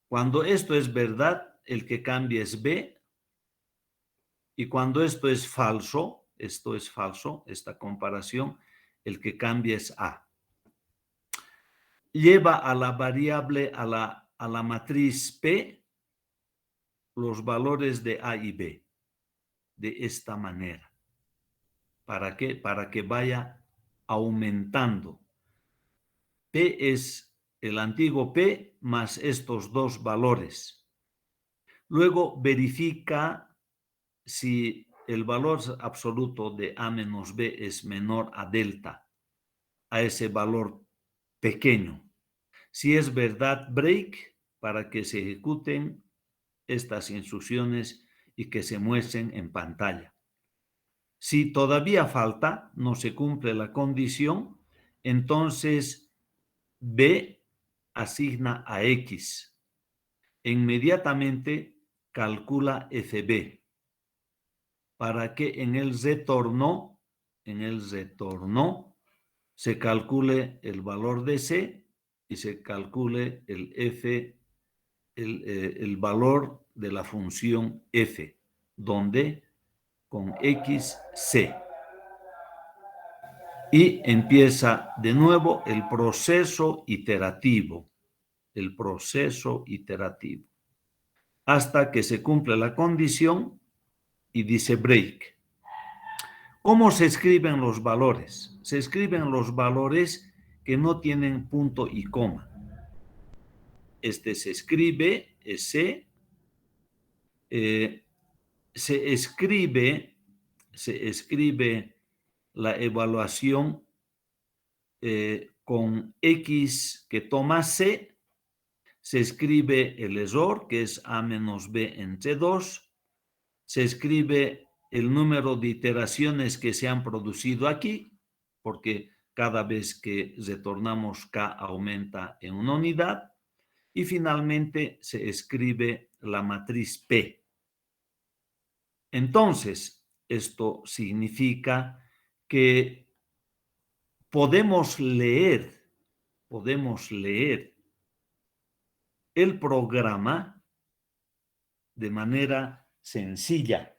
Cuando esto es verdad, el que cambia es B. Y cuando esto es falso, esta comparación, el que cambia es A. Lleva a la variable, a la matriz P, los valores de A y B, de esta manera. ¿Para qué? Para que vaya aumentando. P es el antiguo P más estos dos valores. Luego verifica si el valor absoluto de A menos B es menor a delta, a ese valor pequeño. Si es verdad, break, para que se ejecuten estas instrucciones y que se muestren en pantalla. Si todavía falta, no se cumple la condición, entonces B asigna a X. Inmediatamente calcula FB para que en el retorno se calcule el valor de C y se calcule el F, el valor de la función F, donde con XC. Y empieza de nuevo el proceso iterativo, hasta que se cumple la condición y dice break. ¿Cómo se escriben los valores? Se escriben los valores que no tienen punto y coma. Este se escribe, ese, se escribe la evaluación con X que toma C, se escribe el error, que es A menos B entre 2, se escribe el número de iteraciones que se han producido aquí, porque cada vez que retornamos K aumenta en una unidad, y finalmente se escribe la matriz P. Entonces, esto significa que podemos leer el programa de manera sencilla.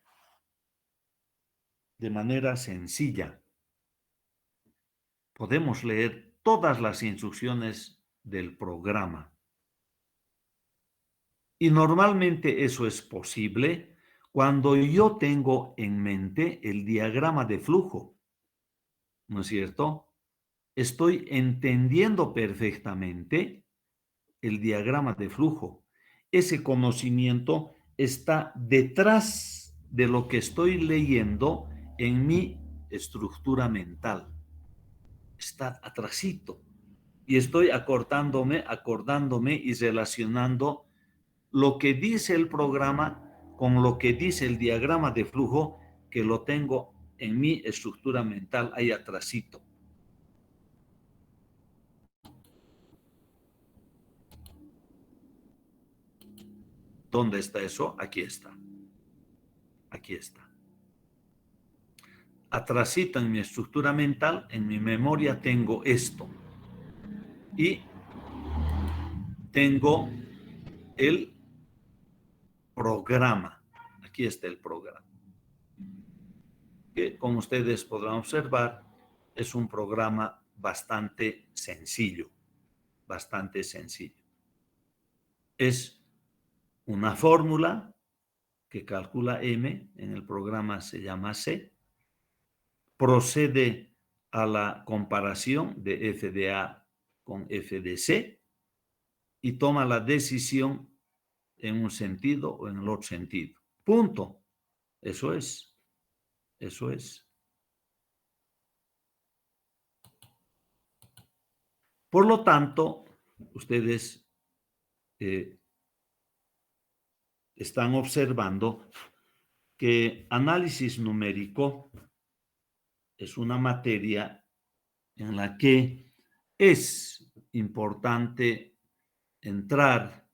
Podemos leer todas las instrucciones del programa. Y normalmente eso es posible cuando yo tengo en mente el diagrama de flujo, ¿no es cierto? Estoy entendiendo perfectamente el diagrama de flujo. Ese conocimiento está detrás de lo que estoy leyendo en mi estructura mental. Está atrasito. Y estoy acordándome y relacionando lo que dice el programa con lo que dice el diagrama de flujo, que lo tengo en mi estructura mental ahí atrasito. ¿Dónde está eso? Aquí está. Aquí está. Atrasito en mi estructura mental, en mi memoria tengo esto. Y tengo el programa. Aquí está el programa. Que, como ustedes podrán observar, es un programa bastante sencillo. Bastante sencillo. Es una fórmula que calcula M, en el programa se llama C, procede a la comparación de f de A con f de C y toma la decisión en un sentido o en el otro sentido. Punto. Eso es. Eso es. Por lo tanto, ustedes están observando que análisis numérico es una materia en la que es importante entrar,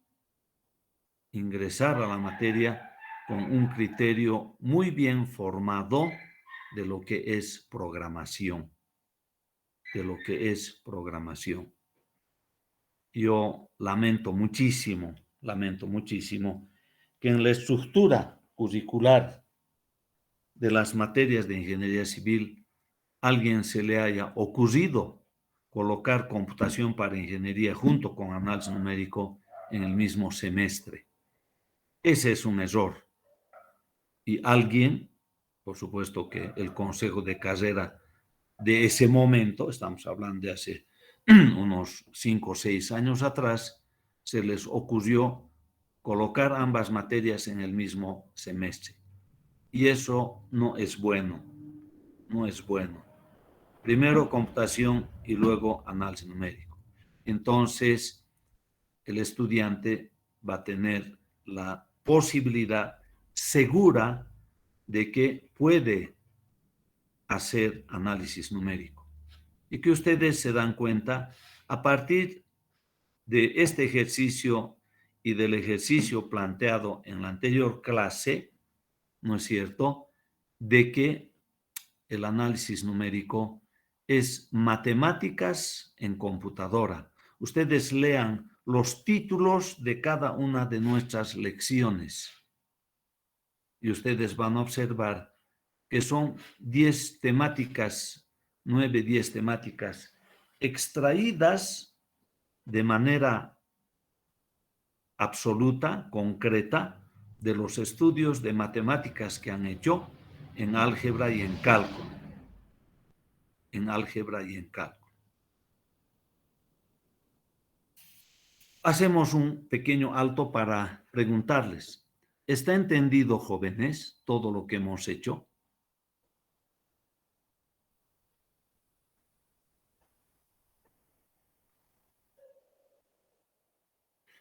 ingresar a la materia con un criterio muy bien formado de lo que es programación. De lo que es programación. Yo lamento muchísimo que en la estructura curricular de las materias de ingeniería civil alguien se le haya ocurrido colocar computación para ingeniería junto con análisis numérico en el mismo semestre. Ese es un error. Y alguien, por supuesto que el consejo de carrera de ese momento, estamos hablando de hace unos 5 o 6 años atrás, se les ocurrió colocar ambas materias en el mismo semestre. Y eso no es bueno. No es bueno. Primero computación y luego análisis numérico. Entonces, el estudiante va a tener la posibilidad segura de que puede hacer análisis numérico. Y que ustedes se dan cuenta a partir de este ejercicio y del ejercicio planteado en la anterior clase, ¿no es cierto?, de que el análisis numérico es matemáticas en computadora. Ustedes lean los títulos de cada una de nuestras lecciones y ustedes van a observar que son 10 temáticas, 9, 10 temáticas extraídas de manera absoluta, concreta, de los estudios de matemáticas que han hecho en álgebra y en cálculo. En álgebra y en cálculo. Hacemos un pequeño alto para preguntarles, ¿está entendido, jóvenes, todo lo que hemos hecho?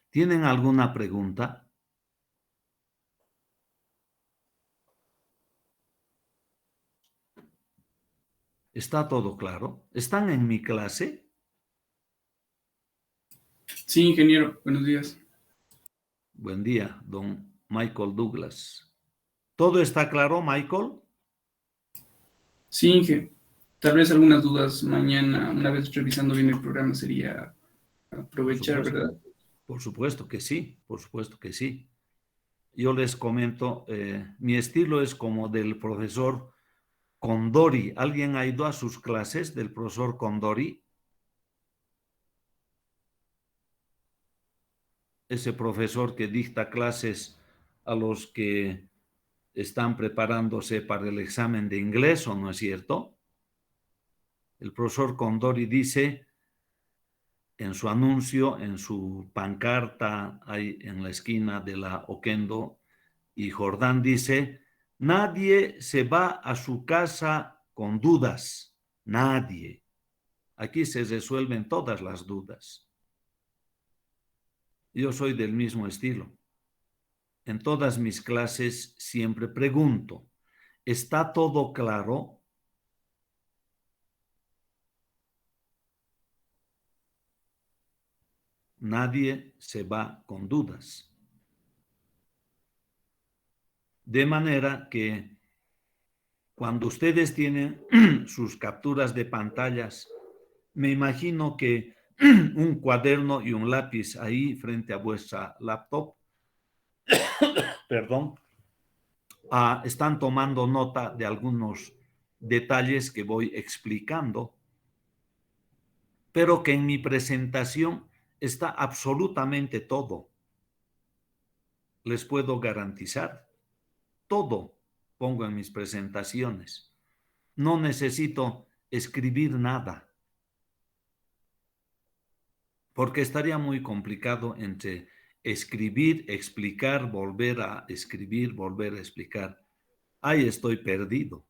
¿Tienen alguna pregunta? ¿Está todo claro? ¿Están en mi clase? Sí, ingeniero, buenos días. Buen día, don Michael Douglas. ¿Todo está claro, Michael? Sí, Inge. Tal vez algunas dudas mañana, una vez revisando bien el programa, sería aprovechar, ¿verdad? Por supuesto que sí, por supuesto que sí. Yo les comento, mi estilo es como del profesor Condori. ¿Alguien ha ido a sus clases del profesor Condori? ese profesor que dicta clases a los que están preparándose para el examen de inglés, ¿o no es cierto? El profesor Condori dice en su anuncio, en su pancarta ahí en la esquina de la Oquendo y Jordán, dice: nadie se va a su casa con dudas, nadie. Aquí se resuelven todas las dudas. Yo soy del mismo estilo. En todas mis clases siempre pregunto: ¿está todo claro? Nadie se va con dudas. De manera que cuando ustedes tienen sus capturas de pantallas, me imagino que un cuaderno y un lápiz ahí frente a vuestra laptop, perdón, están tomando nota de algunos detalles que voy explicando, pero que en mi presentación está absolutamente todo. Les puedo garantizar, todo pongo en mis presentaciones. No necesito escribir nada, porque estaría muy complicado entre escribir, explicar, volver a escribir, volver a explicar. Ahí estoy perdido.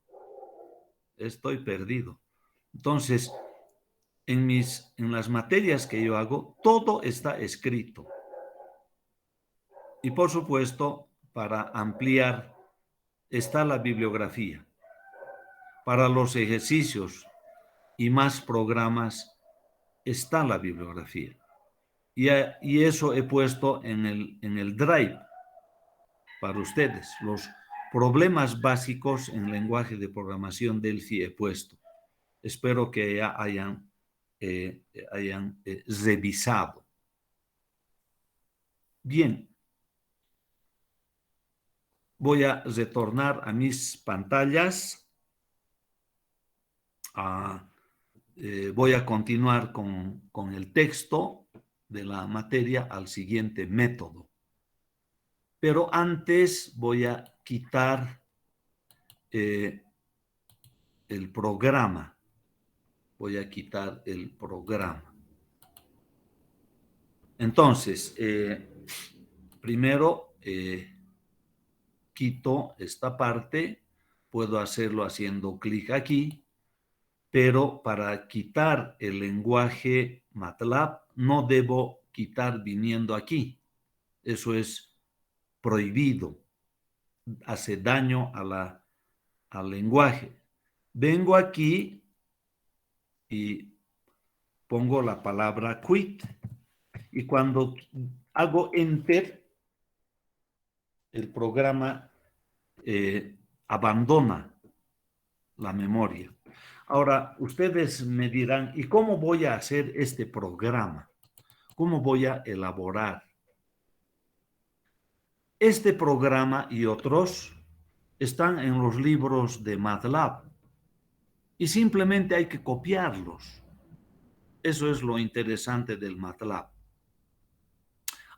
Estoy perdido. Entonces, en las materias que yo hago, todo está escrito. Y por supuesto, para ampliar, está la bibliografía. Para los ejercicios y más programas, está la bibliografía. Y eso he puesto en el Drive para ustedes. Los problemas básicos en lenguaje de programación Delphi he puesto. Espero que ya hayan revisado. Bien. Voy a retornar a mis pantallas. Voy a continuar con el texto de la materia al siguiente método. Pero antes voy a quitar el programa. Voy a quitar el programa. Entonces, primero quito esta parte. Puedo hacerlo haciendo clic aquí, pero para quitar el lenguaje MATLAB no debo quitar viniendo aquí. Eso es prohibido. Hace daño al lenguaje. Vengo aquí y pongo la palabra quit. Y cuando hago enter, el programa abandona la memoria. Ahora, ustedes me dirán, ¿y cómo voy a hacer este programa? ¿Cómo voy a elaborar? Este programa y otros están en los libros de MATLAB y simplemente hay que copiarlos. Eso es lo interesante del MATLAB.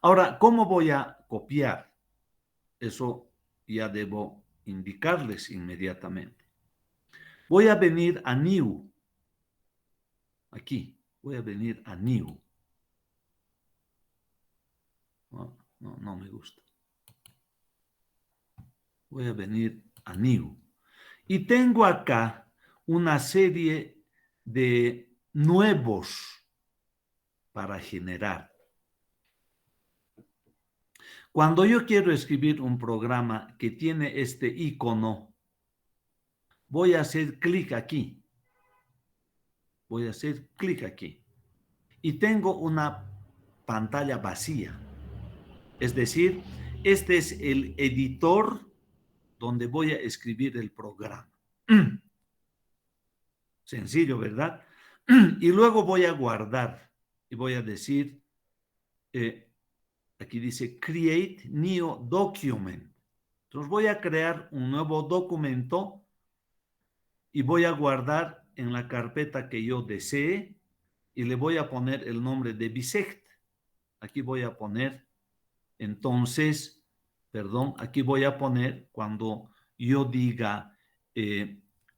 Ahora, ¿cómo voy a copiar? Eso ya debo indicarles inmediatamente. Voy a venir a New. Aquí, voy a venir a New. No me gusta. Voy a venir a New. Y tengo acá una serie de nuevos para generar. Cuando yo quiero escribir un programa que tiene este icono, voy a hacer clic aquí. Voy a hacer clic aquí. Y tengo una pantalla vacía. Es decir, este es el editor donde voy a escribir el programa. Sencillo, ¿verdad? Y luego voy a guardar y voy a decir, aquí dice Create New Document. Entonces voy a crear un nuevo documento y voy a guardar en la carpeta que yo desee y le voy a poner el nombre de Bisect. Aquí voy a poner Entonces, perdón, aquí voy a poner cuando yo diga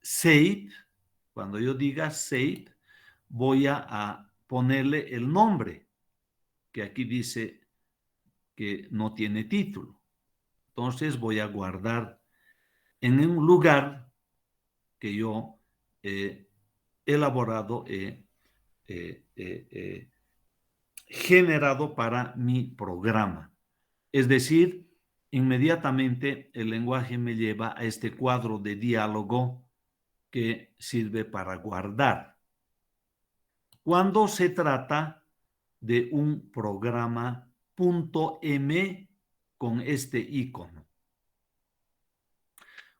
save, cuando yo diga save, voy a ponerle el nombre, que aquí dice que no tiene título. Entonces voy a guardar en un lugar que yo he elaborado, generado para mi programa. Es decir, inmediatamente el lenguaje me lleva a este cuadro de diálogo que sirve para guardar. Cuando se trata de un programa .m con este icono.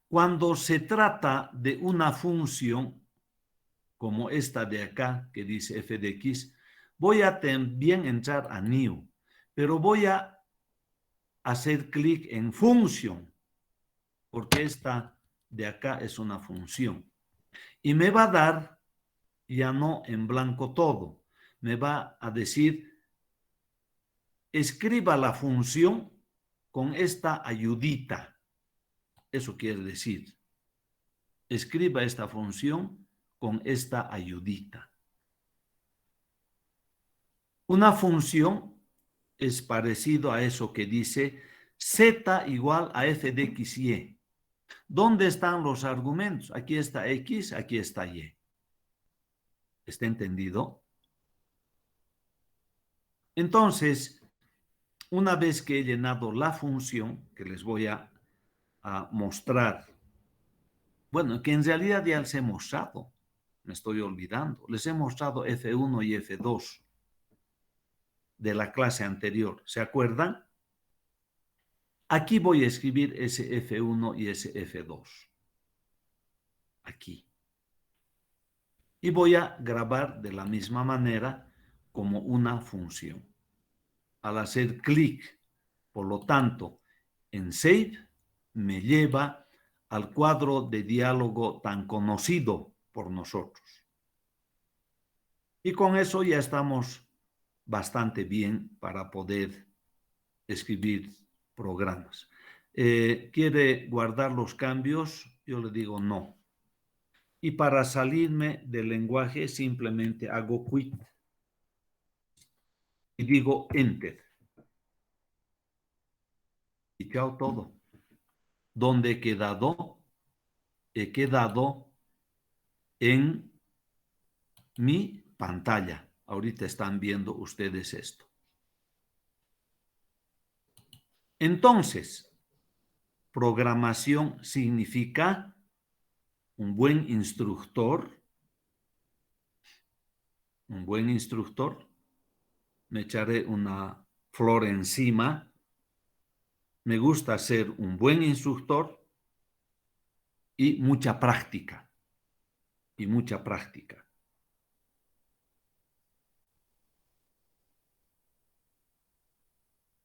Cuando se trata de una función como esta de acá que dice f de x, voy a también entrar a new, pero voy a hacer clic en función, porque esta de acá es una función. Y me va a dar ya no en blanco todo, me va a decir, escriba la función con esta ayudita. Eso quiere decir, escriba esta función con esta ayudita. Una función es parecido a eso que dice z igual a f de x, y. ¿Dónde están los argumentos? Aquí está x, aquí está y. ¿Está entendido? Entonces, una vez que he llenado la función, que les voy a mostrar, bueno, que en realidad ya les he mostrado, me estoy olvidando, les he mostrado F1 y F2 de la clase anterior, ¿se acuerdan? Aquí voy a escribir ese F1 y ese F2, aquí. Y voy a grabar de la misma manera como una función. Al hacer clic, por lo tanto, en Save, me lleva al cuadro de diálogo tan conocido por nosotros. Y con eso ya estamos bastante bien para poder escribir programas. ¿Quiere guardar los cambios? Yo le digo no. Y para salirme del lenguaje simplemente hago quit y digo enter. Y chao todo. ¿Dónde he quedado? He quedado en mi pantalla. Ahorita están viendo ustedes esto. Entonces, programación significa un buen instructor. Un buen instructor. Me echaré una flor encima. Me gusta ser un buen instructor y mucha práctica. Y mucha práctica.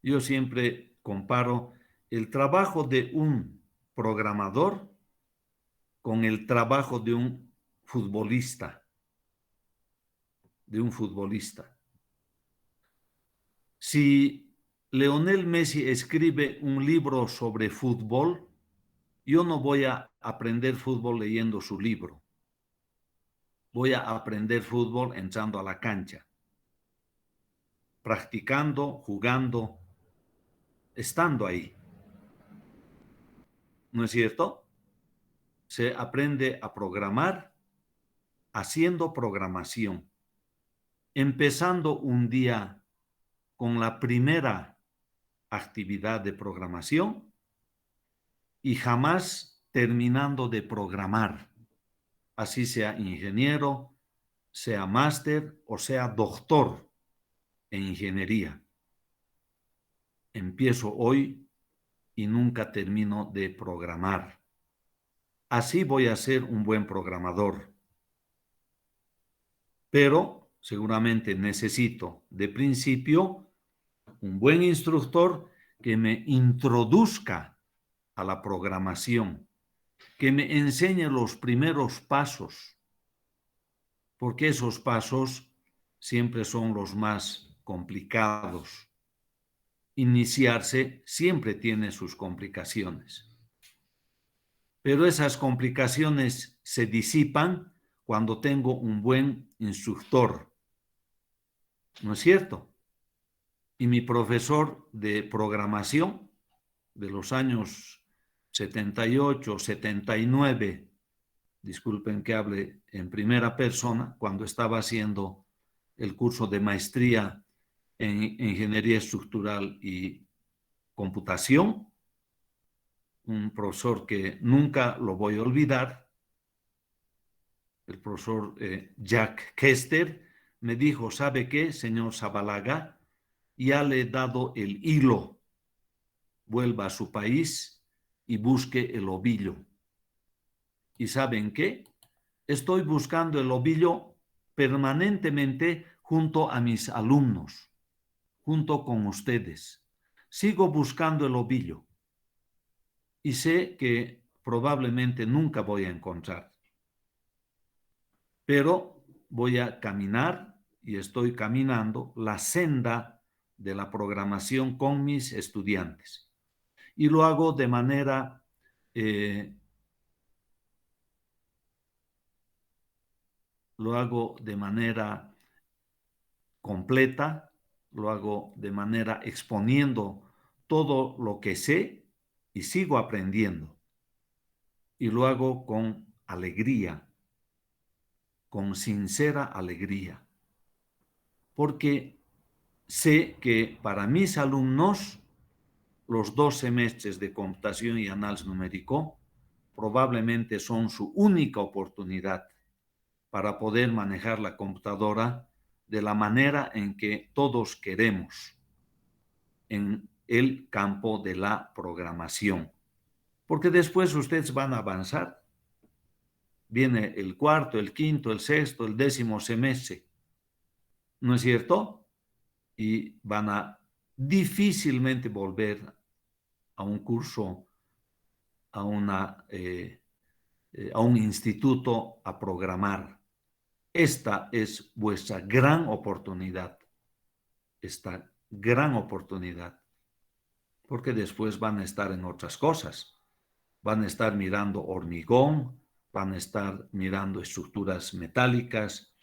Yo siempre comparo el trabajo de un programador con el trabajo de un futbolista. Si Lionel Messi escribe un libro sobre fútbol, yo no voy a aprender fútbol leyendo su libro. Voy a aprender fútbol entrando a la cancha, practicando, jugando, estando ahí. ¿No es cierto? Se aprende a programar haciendo programación. Empezando un día con la primera actividad de programación y jamás terminando de programar, así sea ingeniero, sea máster o sea doctor en ingeniería. Empiezo hoy y nunca termino de programar. Así voy a ser un buen programador. Pero seguramente necesito de principio un buen instructor que me introduzca a la programación, que me enseñe los primeros pasos, porque esos pasos siempre son los más complicados. iniciarse siempre tiene sus complicaciones. Pero esas complicaciones se disipan cuando tengo un buen instructor, ¿no es cierto? Y mi profesor de programación de los años 78, 79, disculpen que hable en primera persona, cuando estaba haciendo el curso de maestría en Ingeniería Estructural y Computación, un profesor que nunca lo voy a olvidar, el profesor Jack Kester, me dijo, ¿sabe qué, señor Zabalaga? Ya le he dado el hilo, vuelva a su país y busque el ovillo. ¿Y saben qué? Estoy buscando el ovillo permanentemente junto a mis alumnos, junto con ustedes. Sigo buscando el ovillo y sé que probablemente nunca voy a encontrar. Pero voy a caminar y estoy caminando la senda de la programación con mis estudiantes. Y lo hago de manera completa, lo hago de manera exponiendo todo lo que sé y sigo aprendiendo. Y lo hago con alegría, con sincera alegría, porque sé que para mis alumnos los 2 semestres de computación y análisis numérico probablemente son su única oportunidad para poder manejar la computadora de la manera en que todos queremos en el campo de la programación. Porque después ustedes van a avanzar. Viene el cuarto, el quinto, el sexto, el 10º semestre, ¿no es cierto? Y van a difícilmente volver a un curso, a un instituto a programar. Esta es vuestra gran oportunidad, esta gran oportunidad, porque después van a estar en otras cosas. Van a estar mirando hormigón, van a estar mirando estructuras metálicas,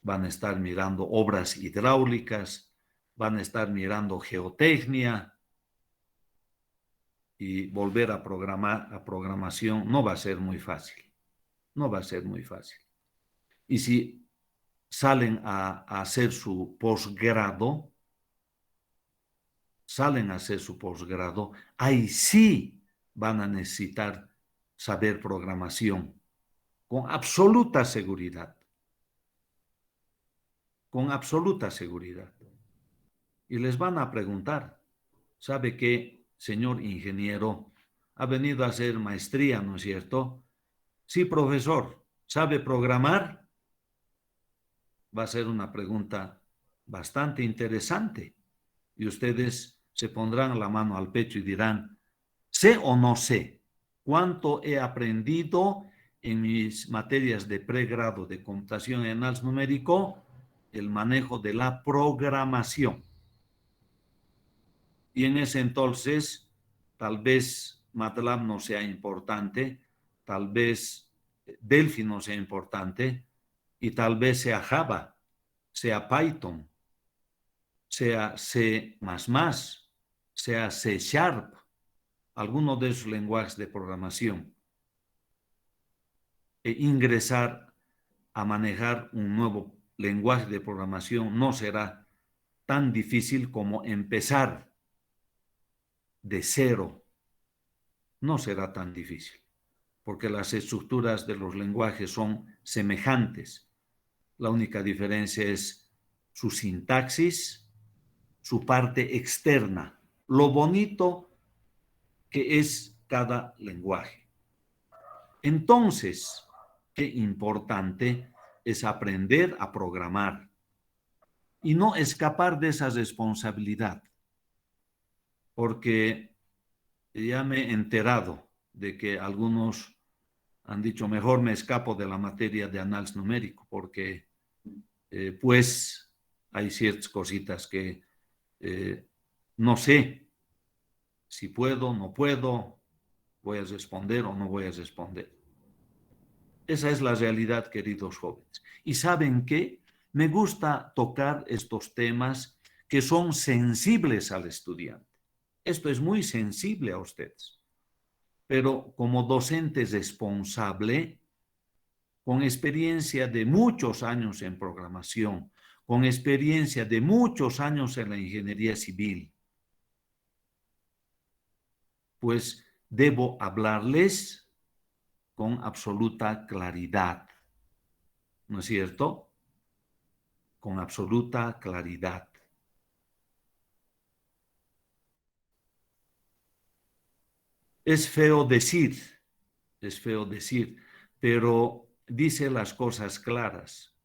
van a estar mirando obras hidráulicas, van a estar mirando geotecnia, y volver a programación no va a ser muy fácil. No va a ser muy fácil. Y si salen a hacer su posgrado, ahí sí van a necesitar saber programación con absoluta seguridad. Con absoluta seguridad. Y les van a preguntar, ¿sabe qué, señor ingeniero? Ha venido a hacer maestría, ¿no es cierto? Sí, profesor. ¿Sabe programar? Va a ser una pregunta bastante interesante. Y ustedes se pondrán la mano al pecho y dirán, ¿sé o no sé? ¿Cuánto he aprendido en mis materias de pregrado de computación y análisis numérico? El manejo de la programación. Y en ese entonces, tal vez MATLAB no sea importante, tal vez Delphi no sea importante, y tal vez sea Java, sea Python, sea C++, sea C#, alguno de esos lenguajes de programación, e ingresar a manejar un nuevo lenguaje de programación no será tan difícil como empezar de cero. No será tan difícil, porque las estructuras de los lenguajes son semejantes. La única diferencia es su sintaxis, su parte externa, lo bonito que es cada lenguaje. Entonces, qué importante es aprender a programar y no escapar de esa responsabilidad, porque ya me he enterado de que algunos han dicho, mejor me escapo de la materia de análisis numérico, porque pues hay ciertas cositas que no sé si puedo, no puedo, voy a responder o no voy a responder. Esa es la realidad, queridos jóvenes. ¿Y saben qué? Me gusta tocar estos temas que son sensibles al estudiante. Esto es muy sensible a ustedes. Pero como docente responsable, con experiencia de muchos años en programación, con experiencia de muchos años en la ingeniería civil, pues debo hablarles con absoluta claridad, ¿no es cierto? Con absoluta claridad. Es feo decir, pero dice las cosas claras.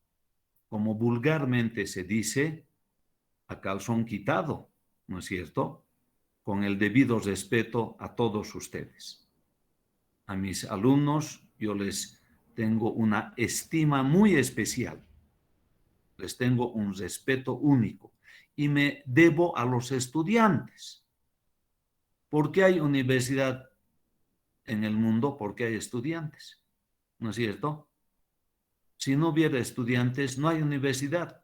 Como vulgarmente se dice, a calzón quitado, ¿no es cierto? Con el debido respeto a todos ustedes. A mis alumnos yo les tengo una estima muy especial. Les tengo un respeto único y me debo a los estudiantes. ¿Por qué hay universidad en el mundo? Porque hay estudiantes, ¿no es cierto? Si no hubiera estudiantes, no hay universidad.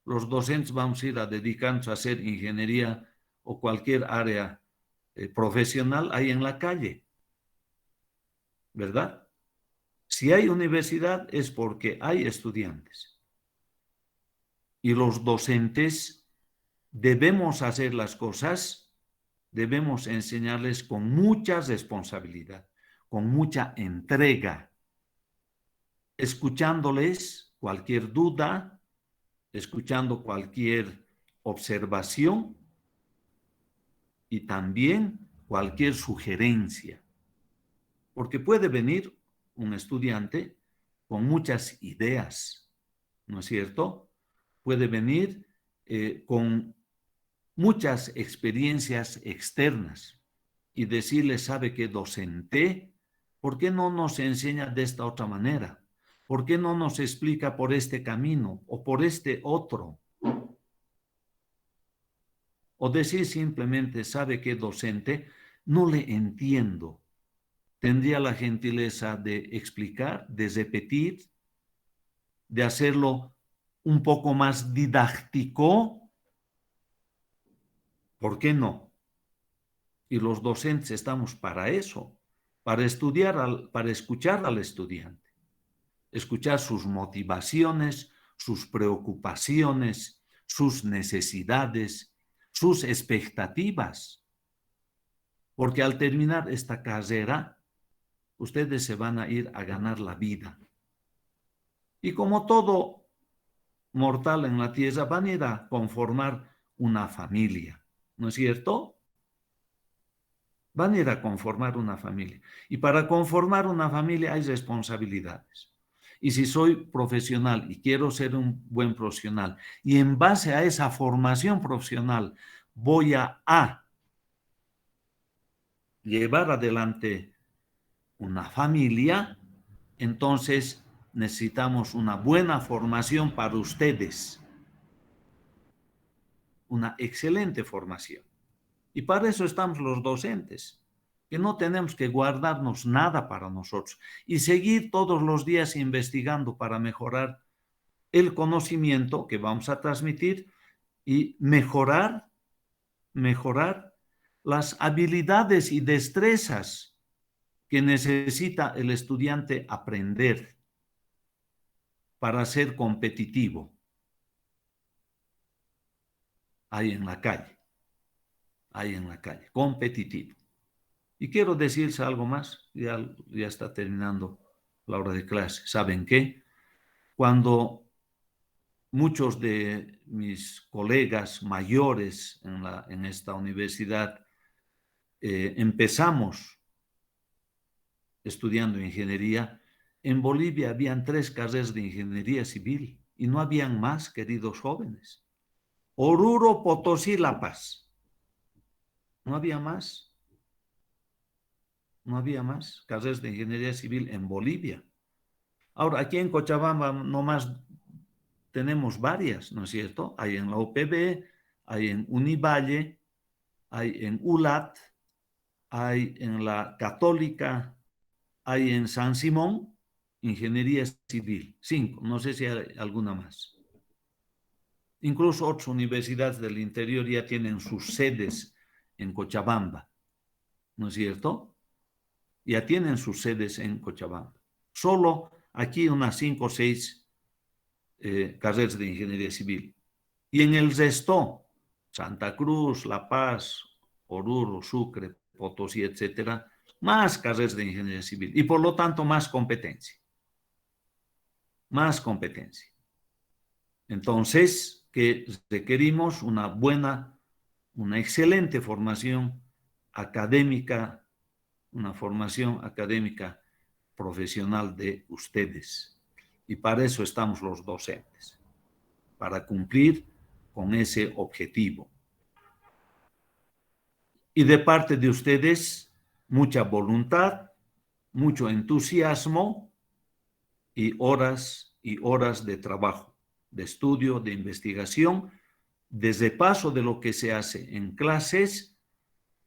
Los docentes vamos a ir a dedicarnos a hacer ingeniería o cualquier área profesional ahí en la calle, ¿verdad? Si hay universidad es porque hay estudiantes. Y los docentes debemos hacer las cosas, debemos enseñarles con mucha responsabilidad, con mucha entrega, escuchándoles cualquier duda, escuchando cualquier observación y también cualquier sugerencia. Porque puede venir un estudiante con muchas ideas, ¿no es cierto? Puede venir con muchas experiencias externas y decirle, ¿sabe qué, docente? ¿Por qué no nos enseña de esta otra manera? ¿Por qué no nos explica por este camino o por este otro? O decir simplemente, ¿sabe qué, docente? No le entiendo. Tendría la gentileza de explicar, de repetir, de hacerlo un poco más didáctico. ¿Por qué no? Y los docentes estamos para eso, para estudiar, para escuchar al estudiante, escuchar sus motivaciones, sus preocupaciones, sus necesidades, sus expectativas. Porque al terminar esta carrera, ustedes se van a ir a ganar la vida. Y como todo mortal en la tierra, van a ir a conformar una familia, ¿no es cierto? Van a ir a conformar una familia. Y para conformar una familia hay responsabilidades. Y si soy profesional y quiero ser un buen profesional, y en base a esa formación profesional voy a llevar adelante una familia, entonces necesitamos una buena formación para ustedes. Una excelente formación. Y para eso estamos los docentes, que no tenemos que guardarnos nada para nosotros y seguir todos los días investigando para mejorar el conocimiento que vamos a transmitir y mejorar las habilidades y destrezas que necesita el estudiante aprender para ser competitivo ahí en la calle. Competitivo. Y quiero decirles algo más, ya está terminando la hora de clase. ¿Saben qué? Cuando muchos de mis colegas mayores en esta universidad empezamos estudiando ingeniería, en Bolivia habían 3 carreras de ingeniería civil y no habían más, queridos jóvenes. Oruro, Potosí, La Paz. No había más. No había más carreras de ingeniería civil en Bolivia. Ahora, aquí en Cochabamba nomás tenemos varias, ¿no es cierto? Hay en la UPB, hay en Univalle, hay en ULAT, hay en la Católica, hay en San Simón, Ingeniería Civil, 5, no sé si hay alguna más. Incluso otras universidades del interior ya tienen sus sedes en Cochabamba, ¿no es cierto? Ya tienen sus sedes en Cochabamba. Solo aquí unas 5 o 6 carreras de Ingeniería Civil. Y en el resto, Santa Cruz, La Paz, Oruro, Sucre, Potosí, etcétera, más carreras de Ingeniería Civil y por lo tanto más competencia. Más competencia. Entonces, que requerimos una excelente formación académica, una formación académica profesional de ustedes. Y para eso estamos los docentes, para cumplir con ese objetivo. Y de parte de ustedes, mucha voluntad, mucho entusiasmo y horas de trabajo, de estudio, de investigación, desde paso de lo que se hace en clases,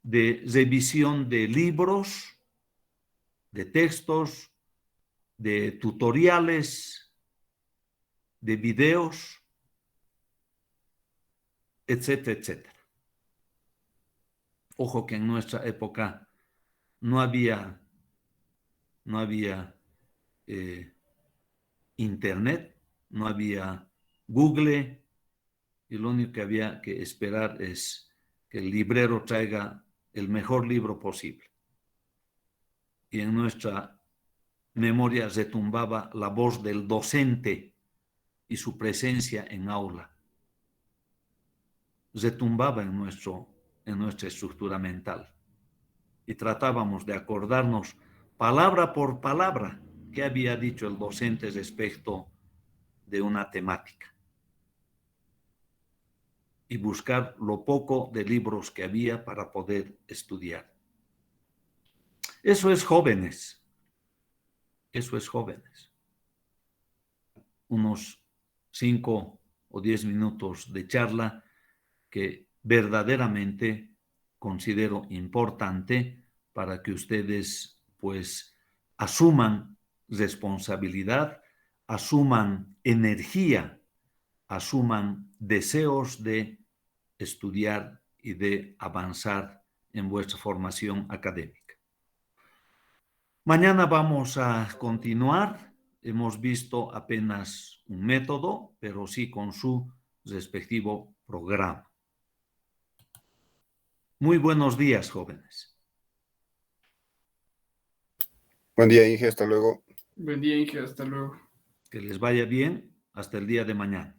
de revisión de libros, de textos, de tutoriales, de videos, etcétera, etcétera. Ojo que en nuestra época no había internet, no había Google, y lo único que había que esperar es que el librero traiga el mejor libro posible. Y en nuestra memoria retumbaba la voz del docente y su presencia en aula. Retumbaba en nuestra estructura mental. Y tratábamos de acordarnos palabra por palabra qué había dicho el docente respecto de una temática. Y buscar lo poco de libros que había para poder estudiar. Eso es jóvenes. Eso es jóvenes. Unos 5 o 10 minutos de charla que verdaderamente considero importante para que ustedes pues asuman responsabilidad, asuman energía, asuman deseos de estudiar y de avanzar en vuestra formación académica. Mañana vamos a continuar. Hemos visto apenas un método, pero sí con su respectivo programa. Muy buenos días, jóvenes. Buen día, Inge, hasta luego. Buen día, Inge, hasta luego. Que les vaya bien hasta el día de mañana.